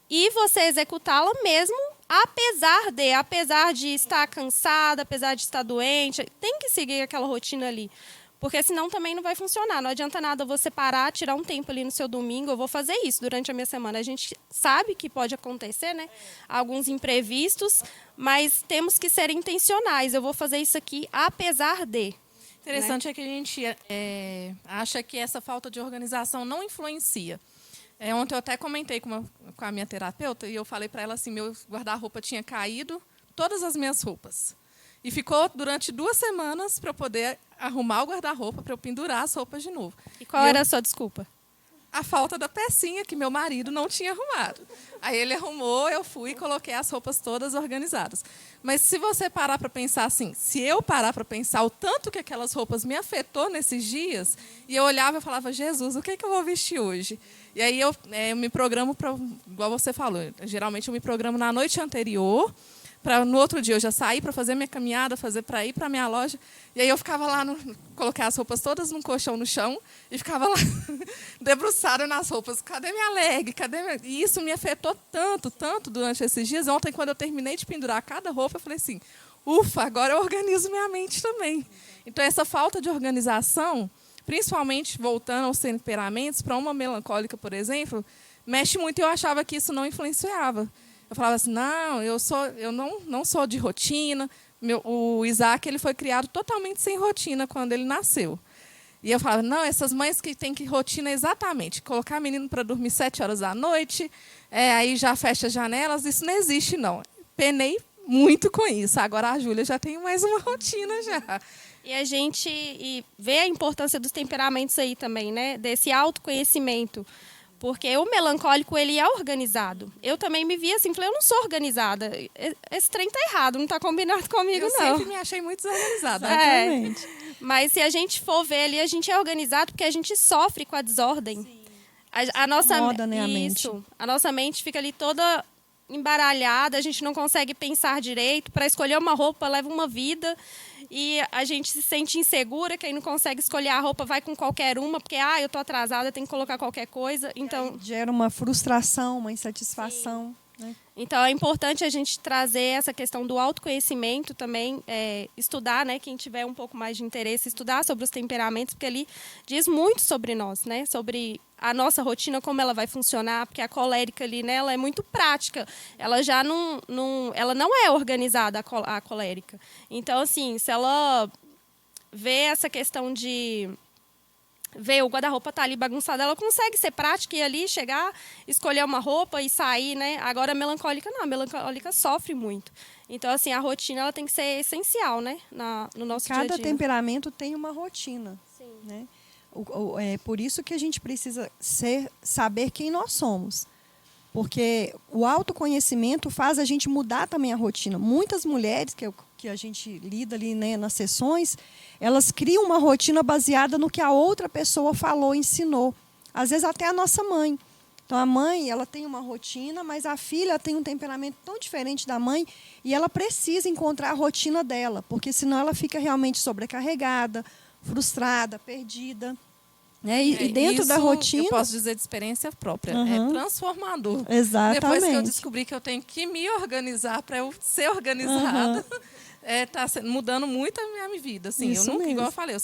e você executá-la mesmo apesar de estar cansada, apesar de estar doente, tem que seguir aquela rotina ali. Porque senão também não vai funcionar. Não adianta nada você parar, tirar um tempo ali no seu domingo. Eu vou fazer isso durante a minha semana. A gente sabe que pode acontecer, né? Alguns imprevistos, mas temos que ser intencionais. Eu vou fazer isso aqui apesar de. Interessante, né? É que a gente acha que essa falta de organização não influencia. Ontem eu até comentei com a minha terapeuta e eu falei para ela assim, meu guarda-roupa tinha caído, todas as minhas roupas. E ficou durante 2 semanas para eu poder arrumar o guarda-roupa, para eu pendurar as roupas de novo. E qual era a sua desculpa? A falta da pecinha que meu marido não tinha arrumado. Aí ele arrumou, eu fui e coloquei as roupas todas organizadas. Mas se você parar para pensar assim, se eu parar para pensar o tanto que aquelas roupas me afetou nesses dias, e eu olhava e falava, Jesus, o que eu vou vestir hoje? E aí eu me programo para, igual você falou, geralmente eu me programo na noite anterior, para no outro dia eu já sair para fazer minha caminhada, para ir para a minha loja. E aí eu ficava lá, colocar as roupas todas num colchão no chão e ficava lá debruçada nas roupas. Cadê minha leg? E isso me afetou tanto durante esses dias. Ontem, quando eu terminei de pendurar cada roupa, eu falei assim, ufa, agora eu organizo minha mente também. Então, essa falta de organização, principalmente voltando aos temperamentos, para uma melancólica, por exemplo, mexe muito e eu achava que isso não influenciava. Eu falava assim, não, eu não sou de rotina. O Isaac ele foi criado totalmente sem rotina quando ele nasceu. E eu falava, não, essas mães que têm que rotina exatamente, colocar menino para dormir 7 horas da noite, aí já fecha as janelas, isso não existe, não. Penei muito com isso. Agora a Júlia já tem mais uma rotina já. E a gente vê a importância dos temperamentos aí também, né? Desse autoconhecimento. Porque o melancólico, ele é organizado. Eu também me vi assim, falei, eu não sou organizada. Esse trem tá errado, não tá combinado comigo, não. Eu sempre me achei muito desorganizada. Exatamente. Mas se a gente for ver ali, a gente é organizado porque a gente sofre com a desordem. A nossa moda, né, a mente. A nossa mente fica ali toda embaralhada, a gente não consegue pensar direito. Para escolher uma roupa, leva uma vida. E a gente se sente insegura, quem não consegue escolher a roupa vai com qualquer uma, porque eu tô atrasada, tenho que colocar qualquer coisa. Então gera uma frustração, uma insatisfação. Né? Então é importante a gente trazer essa questão do autoconhecimento também, estudar, né? Quem tiver um pouco mais de interesse, estudar sobre os temperamentos, porque ali diz muito sobre nós, né? Sobre a nossa rotina, como ela vai funcionar, porque a colérica ali, né, ela é muito prática. Ela já ela não é organizada, a colérica. Então, assim, se ela vê essa questão de vê o guarda-roupa tá ali bagunçado, ela consegue ser prática e ali chegar, escolher uma roupa e sair, né? Agora a melancólica não, a melancólica sofre muito. Então, assim, a rotina ela tem que ser essencial, né? No nosso dia a dia. Cada temperamento tem uma rotina. Sim. Né? É por isso que a gente precisa saber quem nós somos. Porque o autoconhecimento faz a gente mudar também a rotina. Muitas mulheres que a gente lida ali, né, nas sessões, elas criam uma rotina baseada no que a outra pessoa falou, ensinou. Às vezes até a nossa mãe. Então, a mãe ela tem uma rotina, mas a filha tem um temperamento tão diferente da mãe e ela precisa encontrar a rotina dela, porque senão ela fica realmente sobrecarregada, frustrada, perdida. Né? E dentro isso, da rotina... eu posso dizer de experiência própria. Uhum. É transformador. Exatamente. Depois que eu descobri que eu tenho que me organizar para eu ser organizada, tá mudando muito a minha vida. Assim, Isso eu nunca, mesmo. igual eu falei,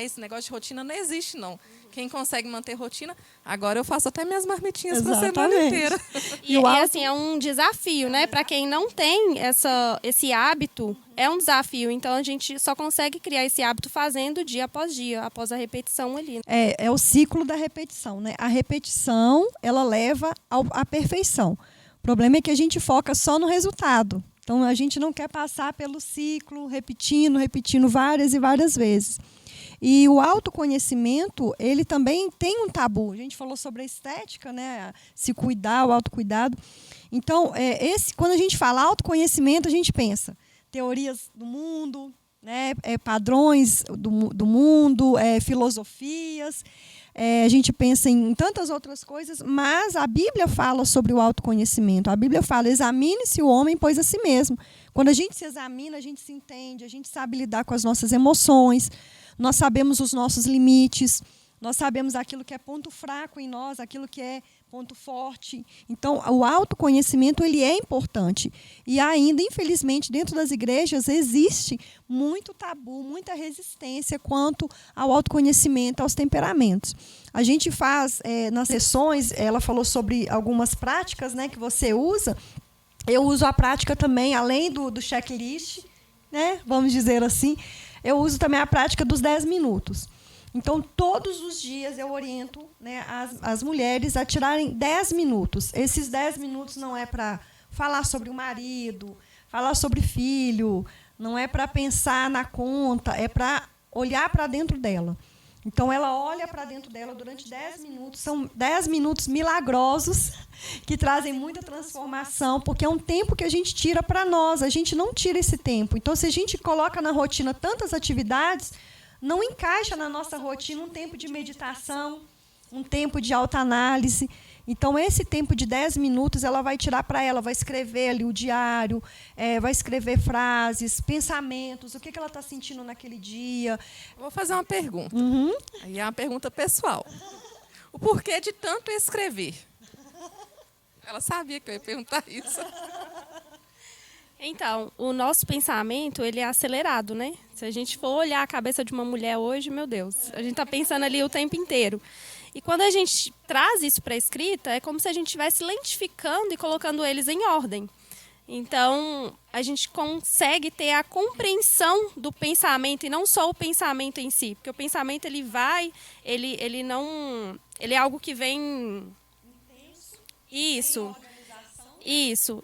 esse negócio de rotina não existe, não. Quem consegue manter rotina, agora eu faço até minhas marmitinhas para a semana inteira. E assim, é um desafio, né? Para quem não tem esse hábito, é um desafio. Então, a gente só consegue criar esse hábito fazendo dia após dia, após a repetição ali. É o ciclo da repetição. Né? A repetição, ela leva à perfeição. O problema é que a gente foca só no resultado. Então, a gente não quer passar pelo ciclo, repetindo várias e várias vezes. E o autoconhecimento, ele também tem um tabu. A gente falou sobre a estética, né? Se cuidar, o autocuidado. Então, quando a gente fala autoconhecimento, a gente pensa teorias do mundo, né? Padrões do mundo, filosofias. A gente pensa em tantas outras coisas, mas a Bíblia fala sobre o autoconhecimento. A Bíblia fala, examine-se o homem, pois a si mesmo. Quando a gente se examina, a gente se entende, a gente sabe lidar com as nossas emoções, nós sabemos os nossos limites, nós sabemos aquilo que é ponto fraco em nós, aquilo que é ponto forte. Então, o autoconhecimento ele é importante. E ainda, infelizmente, dentro das igrejas existe muito tabu, muita resistência quanto ao autoconhecimento, aos temperamentos. A gente faz, nas sessões, ela falou sobre algumas práticas, né, que você usa. Eu uso a prática também, além do checklist, né, vamos dizer assim, eu uso também a prática dos 10 minutos. Então, todos os dias eu oriento, né, as mulheres a tirarem 10 minutos. Esses 10 minutos não é para falar sobre o marido, falar sobre filho, não é para pensar na conta, é para olhar para dentro dela. Então, ela olha para dentro dela durante 10 minutos. São 10 minutos milagrosos que trazem muita transformação, porque é um tempo que a gente tira para nós. A gente não tira esse tempo. Então, se a gente coloca na rotina tantas atividades, não encaixa na nossa rotina um tempo de meditação, um tempo de autoanálise. Então, esse tempo de 10 minutos, ela vai tirar para ela, vai escrever ali o diário, vai escrever frases, pensamentos, o que ela está sentindo naquele dia. Vou fazer uma pergunta. Uhum. Aí é uma pergunta pessoal. O porquê de tanto escrever? Ela sabia que eu ia perguntar isso. Então, o nosso pensamento, ele é acelerado, né? Se a gente for olhar a cabeça de uma mulher hoje, meu Deus, a gente está pensando ali o tempo inteiro. E quando a gente traz isso para a escrita, é como se a gente estivesse lentificando e colocando eles em ordem. Então, a gente consegue ter a compreensão do pensamento e não só o pensamento em si. Porque o pensamento, ele é algo que vem... Isso.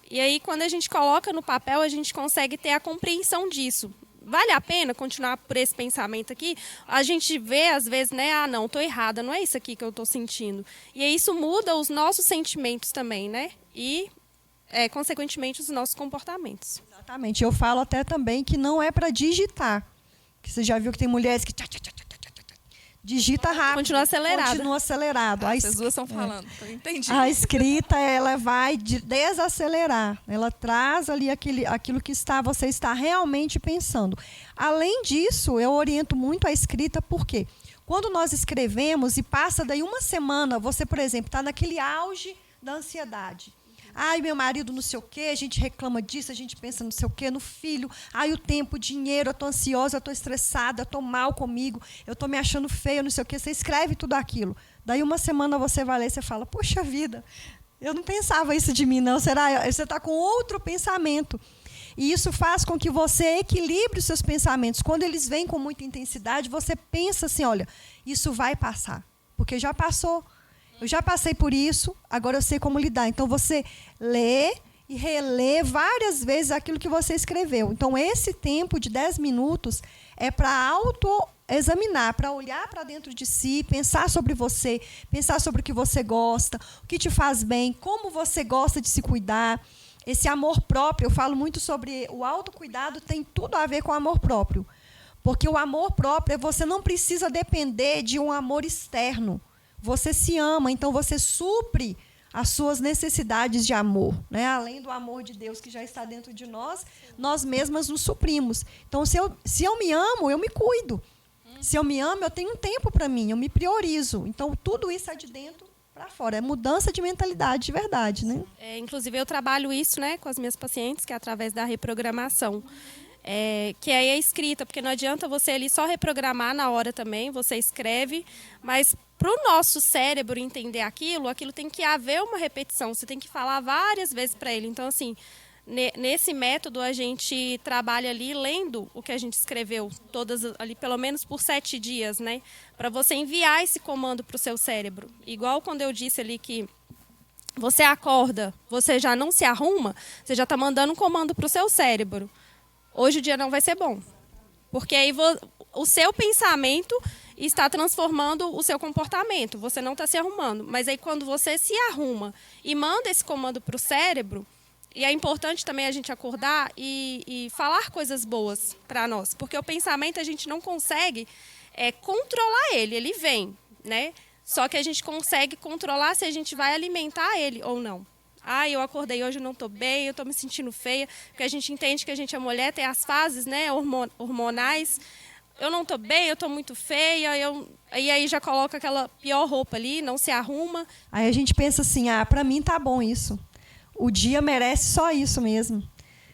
E aí, quando a gente coloca no papel, a gente consegue ter a compreensão disso. Vale a pena continuar por esse pensamento aqui? A gente vê, às vezes, né? Ah, não, estou errada, não é isso aqui que eu estou sentindo. E aí, isso muda os nossos sentimentos também, né? E, consequentemente, os nossos comportamentos. Exatamente. Eu falo até também que não é para digitar. Que você já viu que tem mulheres que... digita rápido. Continua acelerado. Vocês duas estão falando, eu entendi. A escrita, ela vai desacelerar. Ela traz ali aquilo que você está realmente pensando. Além disso, eu oriento muito a escrita, porque quando nós escrevemos e passa daí uma semana, você, por exemplo, está naquele auge da ansiedade. Ai, meu marido não sei o quê, a gente reclama disso, a gente pensa não sei o quê, no filho. Ai, o tempo, o dinheiro, eu estou ansiosa, eu estou estressada, eu estou mal comigo, eu estou me achando feia, não sei o quê. Você escreve tudo aquilo. Daí uma semana você vai ler e você fala, poxa vida, eu não pensava isso de mim, não. Será? Você está com outro pensamento. E isso faz com que você equilibre os seus pensamentos. Quando eles vêm com muita intensidade, você pensa assim, olha, isso vai passar. Porque já passou. Eu já passei por isso, agora eu sei como lidar. Então, você lê e relê várias vezes aquilo que você escreveu. Então, esse tempo de 10 minutos é para autoexaminar, para olhar para dentro de si, pensar sobre você, pensar sobre o que você gosta, o que te faz bem, como você gosta de se cuidar. Esse amor próprio, eu falo muito sobre o autocuidado, tem tudo a ver com o amor próprio. Porque o amor próprio, você não precisa depender de um amor externo. Você se ama, então você supre as suas necessidades de amor, né? Além do amor de Deus que já está dentro de nós, nós mesmas nos suprimos. Então, se eu me amo, eu me cuido. Se eu me amo, eu tenho um tempo para mim, eu me priorizo. Então, tudo isso é de dentro para fora. É mudança de mentalidade de verdade, né? Inclusive, eu trabalho isso, né, com as minhas pacientes, que é através da reprogramação. Que aí é escrita, porque não adianta você ali só reprogramar na hora também, você escreve, mas para o nosso cérebro entender aquilo tem que haver uma repetição, você tem que falar várias vezes para ele. Então, assim, nesse método a gente trabalha ali lendo o que a gente escreveu, todas ali pelo menos por 7 dias, né? Para você enviar esse comando para o seu cérebro. Igual quando eu disse ali que você acorda, você já não se arruma, você já está mandando um comando para o seu cérebro. Hoje o dia não vai ser bom. Porque aí o seu pensamento está transformando o seu comportamento. Você não está se arrumando. Mas aí quando você se arruma e manda esse comando para o cérebro, e é importante também a gente acordar e falar coisas boas para nós. Porque o pensamento a gente não consegue controlar ele. Ele vem, né? Só que a gente consegue controlar se a gente vai alimentar ele ou não. Eu acordei hoje, eu não estou bem, eu estou me sentindo feia. Porque a gente entende que a gente é mulher, tem as fases, né, hormonais. Eu não estou bem, eu estou muito feia. E aí já coloca aquela pior roupa ali, não se arruma. Aí a gente pensa assim, para mim tá bom isso. O dia merece só isso mesmo.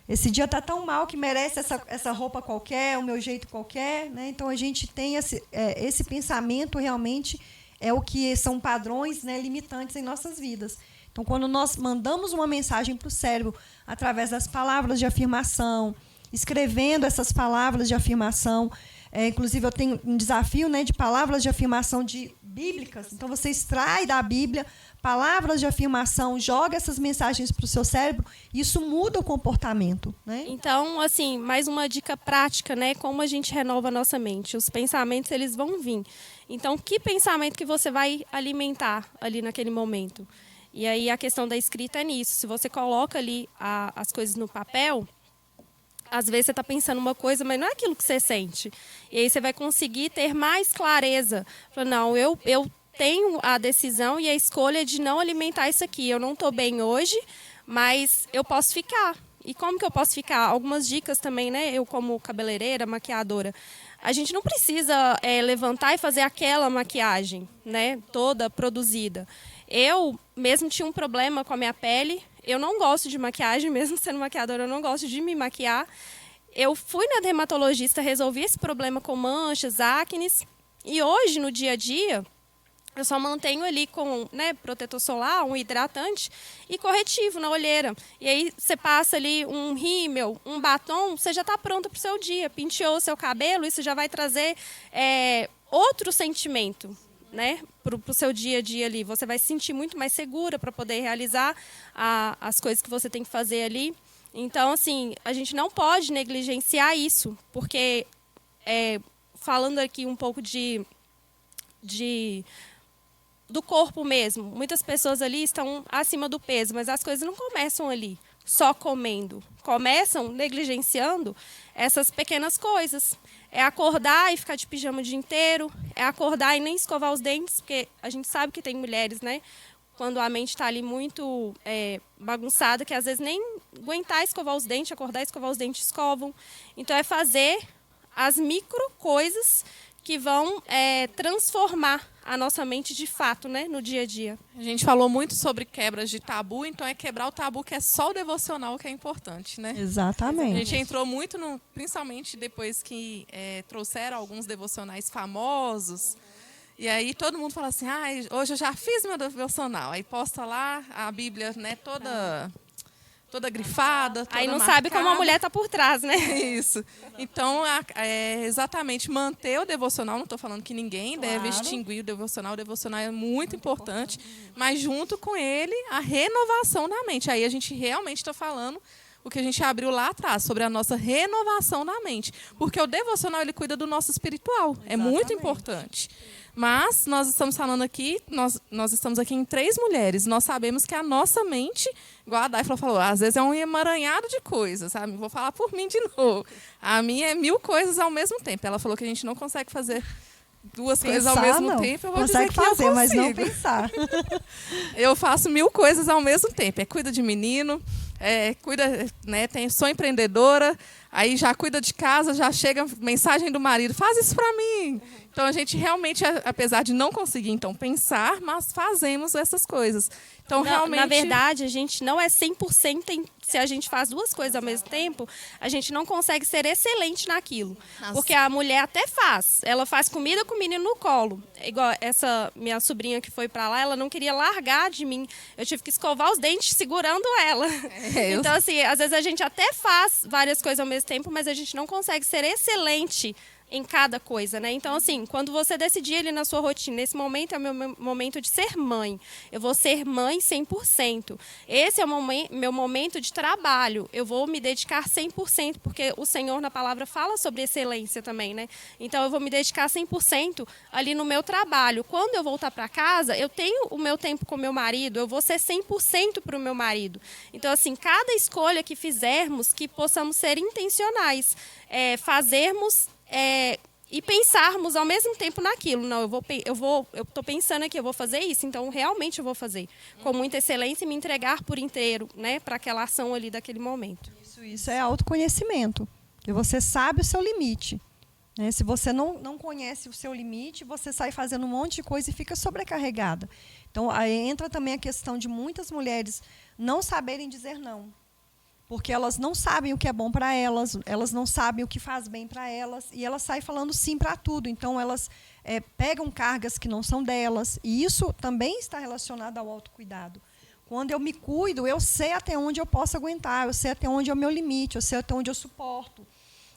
Esse dia está tão mal que merece essa roupa qualquer, o meu jeito qualquer, né? Então, a gente tem esse pensamento realmente é o que são padrões, né, limitantes em nossas vidas. Então, quando nós mandamos uma mensagem para o cérebro através das palavras de afirmação, escrevendo essas palavras de afirmação, inclusive eu tenho um desafio, né, de palavras de afirmação bíblicas. Então, você extrai da Bíblia palavras de afirmação, joga essas mensagens para o seu cérebro, e isso muda o comportamento, né? Então, assim, mais uma dica prática, né, como a gente renova a nossa mente. Os pensamentos, eles vão vir. Então, que pensamento que você vai alimentar ali naquele momento? E aí a questão da escrita é nisso. Se você coloca ali as coisas no papel, às vezes você está pensando uma coisa, mas não é aquilo que você sente. E aí você vai conseguir ter mais clareza. Não, eu tenho a decisão e a escolha de não alimentar isso aqui. Eu não estou bem hoje, mas eu posso ficar. E como que eu posso ficar? Algumas dicas também, né? Eu como cabeleireira, maquiadora, a gente não precisa levantar e fazer aquela maquiagem, né, toda produzida. Eu mesmo tinha um problema com a minha pele. Eu não gosto de maquiagem, mesmo sendo maquiadora, eu não gosto de me maquiar. Eu fui na dermatologista, resolvi esse problema com manchas, acnes. E hoje, no dia a dia, eu só mantenho ali com, né, protetor solar, um hidratante e corretivo na olheira. E aí você passa ali um rímel, um batom, você já está pronta para o seu dia. Penteou o seu cabelo, isso já vai trazer outro sentimento, né, para o seu dia a dia ali. Você vai se sentir muito mais segura para poder realizar as coisas que você tem que fazer ali. Então, assim, a gente não pode negligenciar isso, porque, falando aqui um pouco do corpo mesmo, muitas pessoas ali estão acima do peso, mas as coisas não começam ali só comendo. Começam negligenciando essas pequenas coisas. É acordar e ficar de pijama o dia inteiro, é acordar e nem escovar os dentes, porque a gente sabe que tem mulheres, né, quando a mente está ali muito bagunçada, que às vezes nem aguentar escovar os dentes, acordar e escovar os dentes, escovam. Então, é fazer as micro coisas que vão transformar a nossa mente de fato, né, no dia a dia. A gente falou muito sobre quebras de tabu, então é quebrar o tabu que é só o devocional que é importante, né? Exatamente. A gente entrou muito, principalmente depois que trouxeram alguns devocionais famosos, e aí todo mundo fala assim, hoje eu já fiz meu devocional, aí posta lá a Bíblia, né, toda toda grifada, toda Aí não marcada. sabe como a mulher está por trás, né? Isso. Então, exatamente manter o devocional. Não estou falando que ninguém deve extinguir o devocional. O devocional é muito importante. Mas, junto com ele, a renovação da mente. Aí a gente realmente está falando o que a gente abriu lá atrás, sobre a nossa renovação da mente. Porque o devocional, ele cuida do nosso espiritual. É muito importante. Mas nós estamos falando aqui, nós estamos aqui em 3 mulheres. Nós sabemos que a nossa mente, igual a Daifla falou, às vezes é um emaranhado de coisas, sabe? Vou falar por mim de novo. A minha é 1000 coisas ao mesmo tempo. Ela falou que a gente não consegue fazer 2 coisas ao mesmo tempo. Eu vou consegue dizer que fazer, eu mas não consigo. pensar. Eu faço 1000 coisas ao mesmo tempo. Cuida de menino, cuida, né, sou empreendedora, aí já cuida de casa, já chega mensagem do marido, faz isso para mim. Então, a gente realmente, apesar de não conseguir, então, pensar, mas fazemos essas coisas. Então, realmente... Na verdade, a gente não é 100%, se a gente faz 2 coisas ao mesmo tempo, a gente não consegue ser excelente naquilo. Nossa. Porque a mulher até faz. Ela faz comida com o menino no colo. Igual essa minha sobrinha que foi para lá, ela não queria largar de mim. Eu tive que escovar os dentes segurando ela. Então, assim, às vezes a gente até faz várias coisas ao mesmo tempo, mas a gente não consegue ser excelente em cada coisa, né? Então, assim, quando você decidir ali na sua rotina, nesse momento é o meu momento de ser mãe. Eu vou ser mãe 100%. Esse é o meu momento de trabalho. Eu vou me dedicar 100%, porque o Senhor, na palavra, fala sobre excelência também, né? Então, eu vou me dedicar 100% ali no meu trabalho. Quando eu voltar para casa, eu tenho o meu tempo com o meu marido, eu vou ser 100% para o meu marido. Então, assim, cada escolha que fizermos, que possamos ser intencionais, fazermos... e pensarmos ao mesmo tempo naquilo. Não, eu estou pensando aqui, eu vou fazer isso, então realmente eu vou fazer com muita excelência e me entregar por inteiro, né, para aquela ação ali daquele momento. Isso é autoconhecimento. E você sabe o seu limite. Né? Se você não conhece o seu limite, você sai fazendo um monte de coisa e fica sobrecarregada. Então, aí entra também a questão de muitas mulheres não saberem dizer não. Porque elas não sabem o que é bom para elas, elas não sabem o que faz bem para elas, e elas saem falando sim para tudo. Então, elas pegam cargas que não são delas, e isso também está relacionado ao autocuidado. Quando eu me cuido, eu sei até onde eu posso aguentar, eu sei até onde é o meu limite, eu sei até onde eu suporto.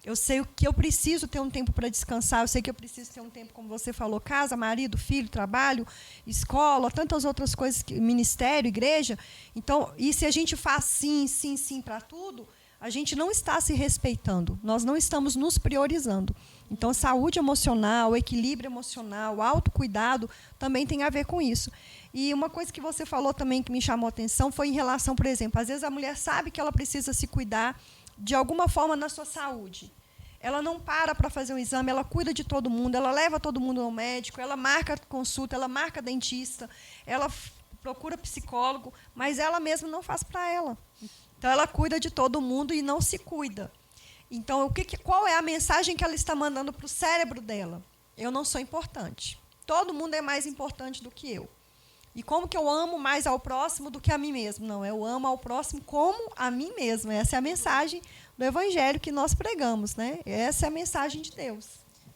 Eu sei que eu preciso ter um tempo para descansar, eu sei que eu preciso ter um tempo, como você falou, casa, marido, filho, trabalho, escola, tantas outras coisas, ministério, igreja. Então, e se a gente faz sim, sim, sim para tudo, a gente não está se respeitando, nós não estamos nos priorizando. Então, saúde emocional, equilíbrio emocional, autocuidado também tem a ver com isso. E uma coisa que você falou também que me chamou a atenção foi em relação, por exemplo, às vezes a mulher sabe que ela precisa se cuidar de alguma forma na sua saúde. Ela não para fazer um exame, ela cuida de todo mundo, ela leva todo mundo ao médico, ela marca consulta, ela marca dentista, ela procura psicólogo, mas ela mesma não faz para ela. Então, ela cuida de todo mundo e não se cuida. Então, qual é a mensagem que ela está mandando para o cérebro dela? Eu não sou importante. Todo mundo é mais importante do que eu. E como que eu amo mais ao próximo do que a mim mesmo? Não, eu amo ao próximo como a mim mesmo. Essa é a mensagem do Evangelho que nós pregamos, né? Essa é a mensagem de Deus.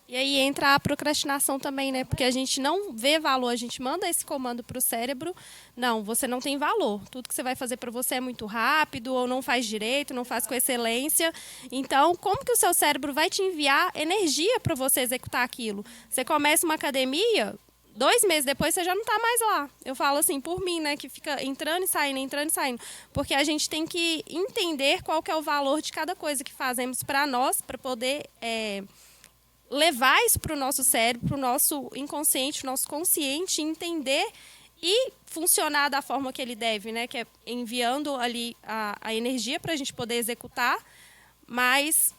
E aí entra a procrastinação também, né? Porque a gente não vê valor, a gente manda esse comando para o cérebro. Não, você não tem valor. Tudo que você vai fazer para você é muito rápido, ou não faz direito, não faz com excelência. Então, como que o seu cérebro vai te enviar energia para você executar aquilo? Você começa uma academia... 2 meses depois, você já não está mais lá. Eu falo assim, por mim, né, que fica entrando e saindo. Porque a gente tem que entender qual que é o valor de cada coisa que fazemos para nós, para poder levar isso para o nosso cérebro, para o nosso inconsciente, nosso consciente, entender e funcionar da forma que ele deve, né, que é enviando ali a energia para a gente poder executar. Mas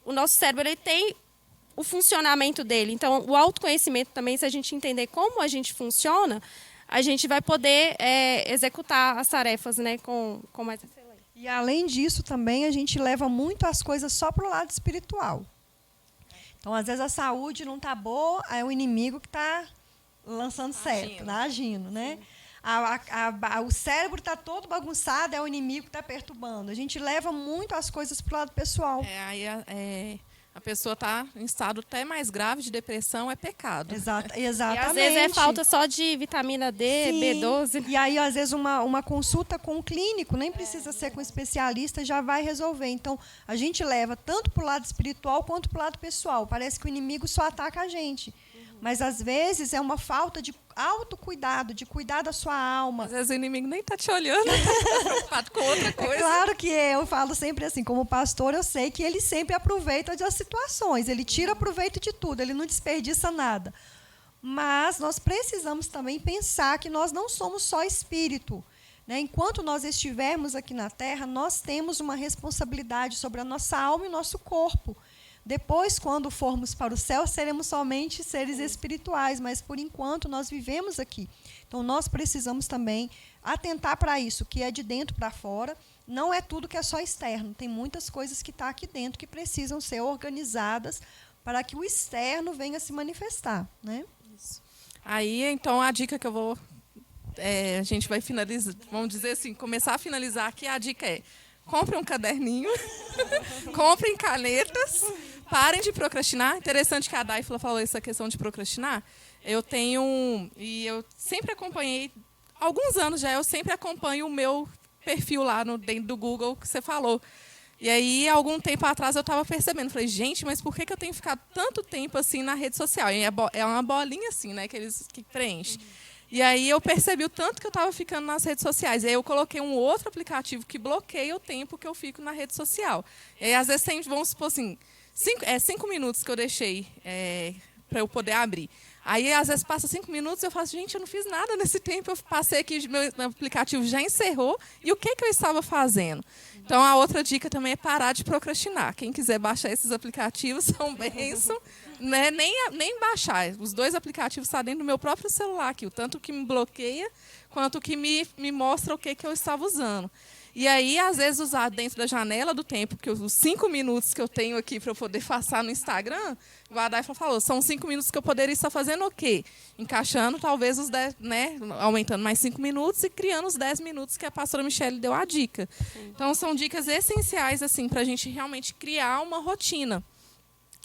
o nosso cérebro ele tem o funcionamento dele. Então, o autoconhecimento também, se a gente entender como a gente funciona, a gente vai poder executar as tarefas, né, com mais excelência. E, além disso, também a gente leva muito as coisas só para o lado espiritual. Então, às vezes, a saúde não está boa, é o inimigo que está lançando certo, agindo, né? O cérebro está todo bagunçado, é o inimigo que está perturbando. A gente leva muito as coisas para o lado pessoal. A pessoa está em estado até mais grave de depressão, é pecado. Exatamente. E às vezes é falta só de vitamina D, Sim. B12. E aí, às vezes, uma consulta com um clínico, nem precisa ser com um especialista, já vai resolver. Então, a gente leva tanto para o lado espiritual quanto para o lado pessoal. Parece que o inimigo só ataca a gente. Mas, às vezes, é uma falta de autocuidado, de cuidar da sua alma. Às vezes o inimigo nem está te olhando, está preocupado com outra coisa. É claro que eu falo sempre assim, como pastor, eu sei que ele sempre aproveita das situações, ele tira proveito de tudo, ele não desperdiça nada. Mas nós precisamos também pensar que nós não somos só espírito. Né? Enquanto nós estivermos aqui na Terra, nós temos uma responsabilidade sobre a nossa alma e o nosso corpo. Depois, quando formos para o céu, seremos somente seres espirituais, mas, por enquanto, nós vivemos aqui. Então, nós precisamos também atentar para isso, que é de dentro para fora. Não é tudo que é só externo. Tem muitas coisas que estão aqui dentro que precisam ser organizadas para que o externo venha se manifestar. Né? Isso. Aí, então, a dica que eu vou... a gente vai finalizar, vamos dizer assim, começar a finalizar aqui, a dica é: compre um caderninho, comprem canetas, parem de procrastinar. Interessante que a Daifla falou essa questão de procrastinar. Eu sempre acompanhei, há alguns anos já, eu sempre acompanho o meu perfil lá dentro do Google que você falou. E aí, algum tempo atrás, eu estava percebendo, falei, gente, mas por que eu tenho ficado tanto tempo assim na rede social? E é uma bolinha assim, né, que preenche. E aí eu percebi o tanto que eu estava ficando nas redes sociais. E aí eu coloquei um outro aplicativo que bloqueia o tempo que eu fico na rede social. E aí, às vezes, vamos supor assim, 5 minutos que eu deixei para eu poder abrir. Aí, às vezes, passa 5 minutos e eu falo, gente, eu não fiz nada nesse tempo. Eu passei aqui, meu aplicativo já encerrou. E o que eu estava fazendo? Então, a outra dica também é parar de procrastinar. Quem quiser baixar esses aplicativos, são bênção. Né? Nem baixar. Os 2 aplicativos estão dentro do meu próprio celular aqui. O tanto que me bloqueia, quanto que me mostra o que eu estava usando. E aí, às vezes, usar dentro da janela do tempo, porque os 5 minutos que eu tenho aqui para eu poder passar no Instagram, o Adaifla falou, são 5 minutos que eu poderia estar fazendo o quê? Encaixando talvez os 10, né? Aumentando mais 5 minutos e criando os 10 minutos que a pastora Michele deu a dica. Então, são dicas essenciais assim, para a gente realmente criar uma rotina.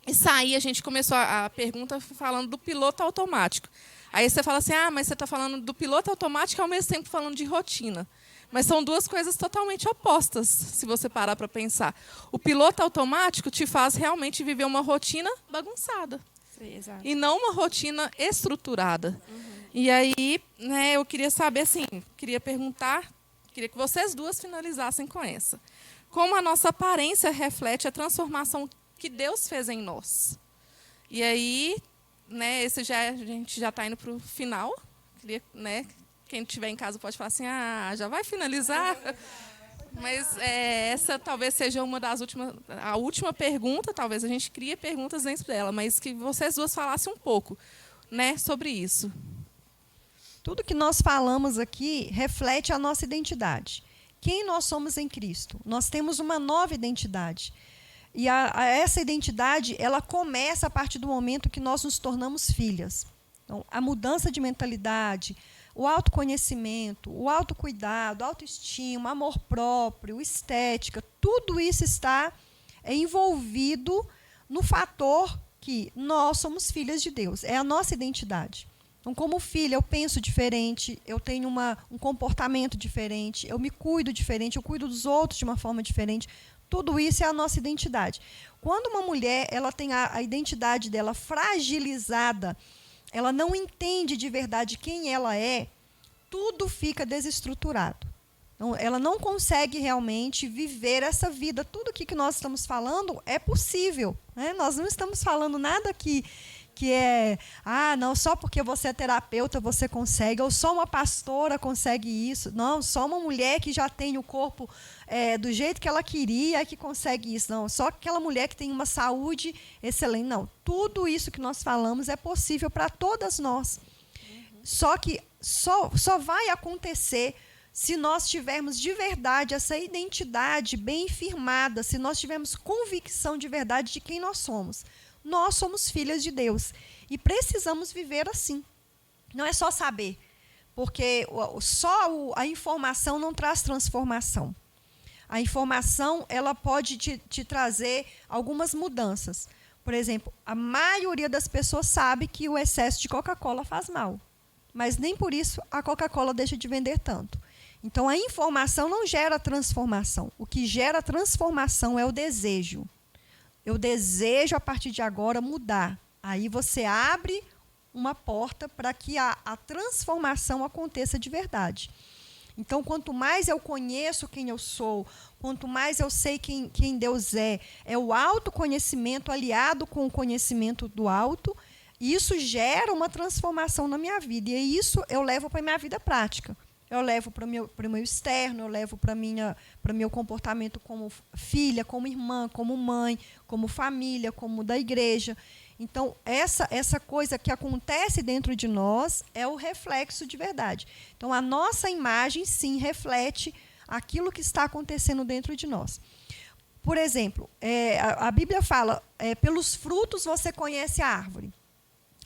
E sair, a gente começou a pergunta falando do piloto automático. Aí você fala assim, mas você está falando do piloto automático e ao mesmo tempo falando de rotina. Mas são 2 coisas totalmente opostas, se você parar para pensar. O piloto automático te faz realmente viver uma rotina bagunçada. Sim, exato. E não uma rotina estruturada. E aí, né, eu queria saber, assim, queria que vocês 2 finalizassem com essa. Como a nossa aparência reflete a transformação que Deus fez em nós. E aí, né, a gente já está indo para o final. Queria, né, quem estiver em casa pode falar assim, já vai finalizar? Mas essa talvez seja uma das a última pergunta, talvez a gente crie perguntas dentro dela, mas que vocês 2 falassem um pouco, né, sobre isso. Tudo que nós falamos aqui reflete a nossa identidade. Quem nós somos em Cristo? Nós temos uma nova identidade. E essa identidade, ela começa a partir do momento que nós nos tornamos filhas. Então, a mudança de mentalidade, o autoconhecimento, o autocuidado, a autoestima, amor próprio, estética, tudo isso está envolvido no fator que nós somos filhas de Deus. É a nossa identidade. Então, como filha, eu penso diferente, eu tenho um comportamento diferente, eu me cuido diferente, eu cuido dos outros de uma forma diferente. Tudo isso é a nossa identidade. Quando uma mulher ela tem a identidade dela fragilizada, ela não entende de verdade quem ela é, tudo fica desestruturado. Então, ela não consegue realmente viver essa vida. Tudo aqui que nós estamos falando é possível. Né? Nós não estamos falando nada que é, não, só porque você é terapeuta você consegue, ou só uma pastora consegue isso. Não, só uma mulher que já tem o corpo do jeito que ela queria é que consegue isso. Não, só aquela mulher que tem uma saúde excelente. Não, tudo isso que nós falamos é possível para todas nós. Só que só vai acontecer se nós tivermos de verdade essa identidade bem firmada, se nós tivermos convicção de verdade de quem nós somos. Nós somos filhas de Deus e precisamos viver assim. Não é só saber, porque só a informação não traz transformação. A informação ela pode te trazer algumas mudanças. Por exemplo, a maioria das pessoas sabe que o excesso de Coca-Cola faz mal, mas nem por isso a Coca-Cola deixa de vender tanto. Então, a informação não gera transformação. O que gera transformação é o desejo. Eu desejo, a partir de agora, mudar. Aí você abre uma porta para que a transformação aconteça de verdade. Então, quanto mais eu conheço quem eu sou, quanto mais eu sei quem Deus é o autoconhecimento aliado com o conhecimento do alto, isso gera uma transformação na minha vida. E isso eu levo para a minha vida prática. Eu levo para o meu externo, eu levo para o meu comportamento como filha, como irmã, como mãe, como família, como da igreja. Então, essa coisa que acontece dentro de nós é o reflexo de verdade. Então, a nossa imagem, sim, reflete aquilo que está acontecendo dentro de nós. Por exemplo, a Bíblia fala, pelos frutos você conhece a árvore.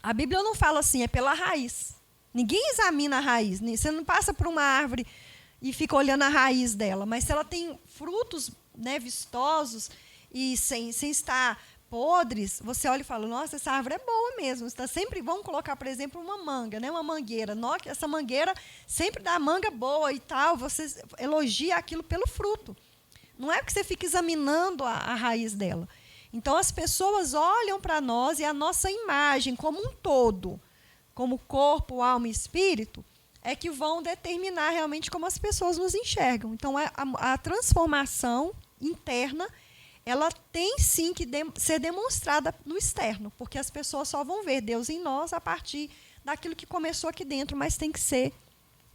A Bíblia não fala assim, é pela raiz. Ninguém examina a raiz. Você não passa por uma árvore e fica olhando a raiz dela. Mas se ela tem frutos, né, vistosos e sem estar podres, você olha e fala, nossa, essa árvore é boa mesmo. Está sempre, vamos colocar, por exemplo, uma manga, né, uma mangueira. Nossa, essa mangueira sempre dá manga boa e tal. Você elogia aquilo pelo fruto. Não é porque você fica examinando a raiz dela. Então, as pessoas olham para nós e a nossa imagem como um todo, como corpo, alma e espírito, é que vão determinar realmente como as pessoas nos enxergam. Então, a transformação interna, ela tem sim que ser demonstrada no externo, porque as pessoas só vão ver Deus em nós a partir daquilo que começou aqui dentro, mas tem que ser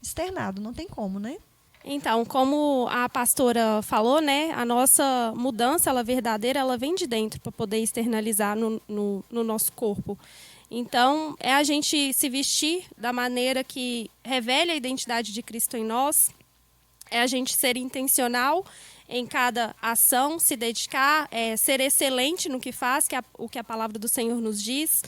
externado, não tem como, né? Então, como a pastora falou, né, a nossa mudança, ela verdadeira, ela vem de dentro para poder externalizar no nosso corpo. Então, é a gente se vestir da maneira que revele a identidade de Cristo em nós, é a gente ser intencional em cada ação, se dedicar, ser excelente no que faz, que é o que a palavra do Senhor nos diz,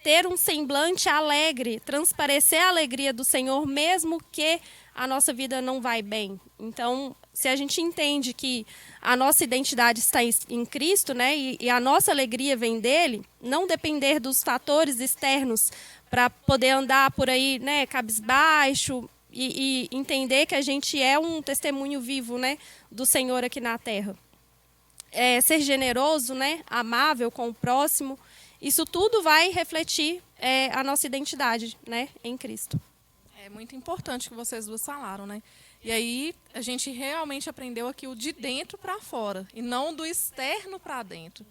ter um semblante alegre, transparecer a alegria do Senhor, mesmo que a nossa vida não vai bem. Então, se a gente entende que a nossa identidade está em Cristo, né, e a nossa alegria vem dele, não depender dos fatores externos para poder andar por aí, né, cabisbaixo, e entender que a gente é um testemunho vivo, né, do Senhor aqui na Terra. Ser generoso, né, amável com o próximo, isso tudo vai refletir a nossa identidade, né, em Cristo. É muito importante o que vocês duas falaram, né? E aí a gente realmente aprendeu aqui o de dentro para fora e não do externo para dentro.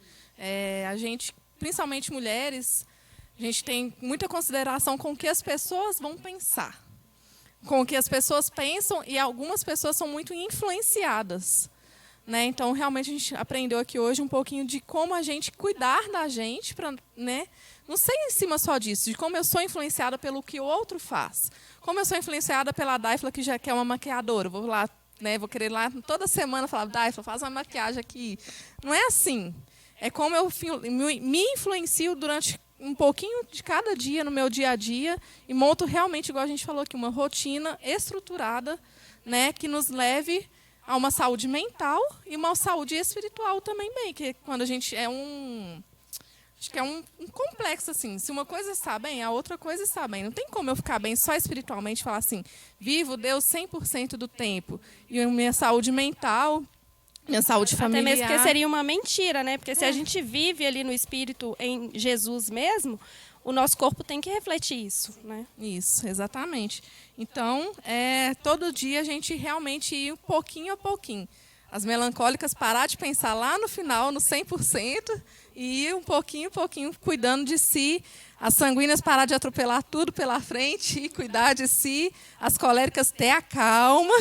A gente, principalmente mulheres, a gente tem muita consideração com o que as pessoas vão pensar, com o que as pessoas pensam, e algumas pessoas são muito influenciadas, né? Então, realmente, a gente aprendeu aqui hoje um pouquinho de como a gente cuidar da gente, para, né? Não sei em cima só disso, de como eu sou influenciada pelo que o outro faz. Como eu sou influenciada pela Daifla, que já quer uma maquiadora. Vou lá, né? Vou querer lá toda semana falar, Daifla, faz uma maquiagem aqui. Não é assim. É como eu me influencio durante um pouquinho de cada dia no meu dia a dia e monto realmente, igual a gente falou aqui, uma rotina estruturada, né, que nos leve a uma saúde mental e uma saúde espiritual também bem, que quando a gente acho que é um complexo, assim, se uma coisa está bem, a outra coisa está bem. Não tem como eu ficar bem só espiritualmente e falar assim, vivo Deus 100% do tempo e a minha saúde mental, minha saúde familiar. Até mesmo porque seria uma mentira, né? Porque se a gente vive ali no Espírito, em Jesus mesmo, o nosso corpo tem que refletir isso, né? Isso, exatamente. Então, todo dia a gente realmente ir um pouquinho a pouquinho. As melancólicas parar de pensar lá no final, no 100%, e ir um pouquinho, cuidando de si. As sanguíneas parar de atropelar tudo pela frente e cuidar de si. As coléricas ter a calma,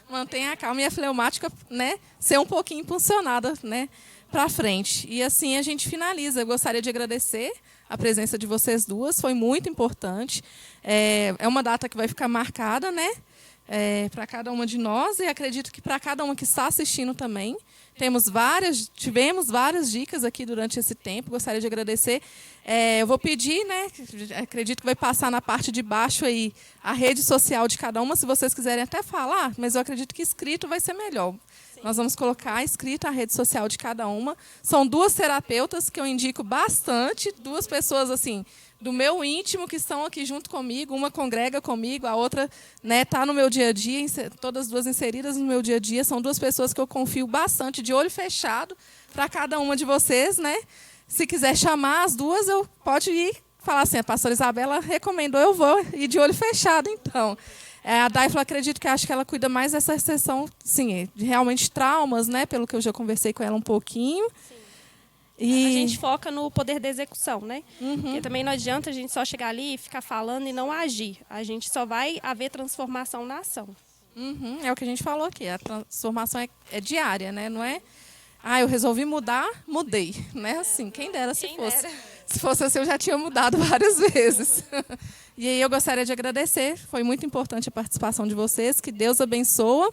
mantenha a calma. E a fleumática, né, ser um pouquinho impulsionada, né, para frente. E assim a gente finaliza. Eu gostaria de agradecer a presença de vocês duas, foi muito importante. É uma data que vai ficar marcada, né? para cada uma de nós e acredito que para cada uma que está assistindo também. Tivemos várias dicas aqui durante esse tempo, gostaria de agradecer. Eu vou pedir, né, acredito que vai passar na parte de baixo aí a rede social de cada uma, se vocês quiserem até falar, mas eu acredito que escrito vai ser melhor. Sim. Nós vamos colocar escrito a rede social de cada uma. São 2 terapeutas que eu indico bastante, 2 pessoas assim do meu íntimo que estão aqui junto comigo, uma congrega comigo, a outra está no meu dia a dia, todas as 2 inseridas no meu dia a dia, são 2 pessoas que eu confio bastante, de olho fechado, para cada uma de vocês, né? Se quiser chamar as 2, eu pode ir falar assim, a pastora Isabela recomendou, eu vou ir de olho fechado, então. A Daifla, acredito que acho que ela cuida mais dessa sessão, sim, de realmente traumas, né? Pelo que eu já conversei com ela um pouquinho. Sim. A gente foca no poder da execução, né? Porque também não adianta a gente só chegar ali e ficar falando e não agir. A gente só vai haver transformação na ação. É o que a gente falou aqui. A transformação é diária, né? Não é, eu resolvi mudar, mudei. Não é assim, quem dera se fosse. Se fosse assim, eu já tinha mudado várias vezes. E aí eu gostaria de agradecer. Foi muito importante a participação de vocês. Que Deus abençoe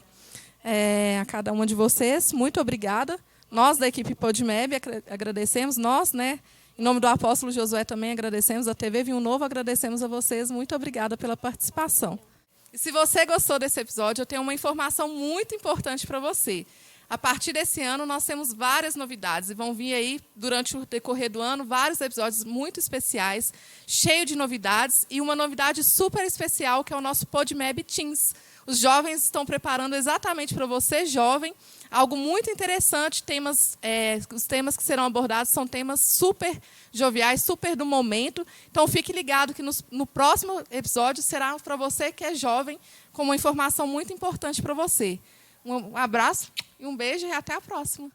a cada uma de vocês. Muito obrigada. Nós, da equipe PodMeb, agradecemos. Nós, né, em nome do apóstolo Josué, também agradecemos. A TV Vinho Novo, agradecemos a vocês. Muito obrigada pela participação. E se você gostou desse episódio, eu tenho uma informação muito importante para você. A partir desse ano, nós temos várias novidades. E vão vir aí, durante o decorrer do ano, vários episódios muito especiais, cheios de novidades. E uma novidade super especial, que é o nosso PodMeb Teens. Os jovens estão preparando exatamente para você, jovem, algo muito interessante. Os temas que serão abordados são temas super joviais, super do momento. Então, fique ligado que no próximo episódio será para você que é jovem, com uma informação muito importante para você. Um abraço e um beijo e até a próxima.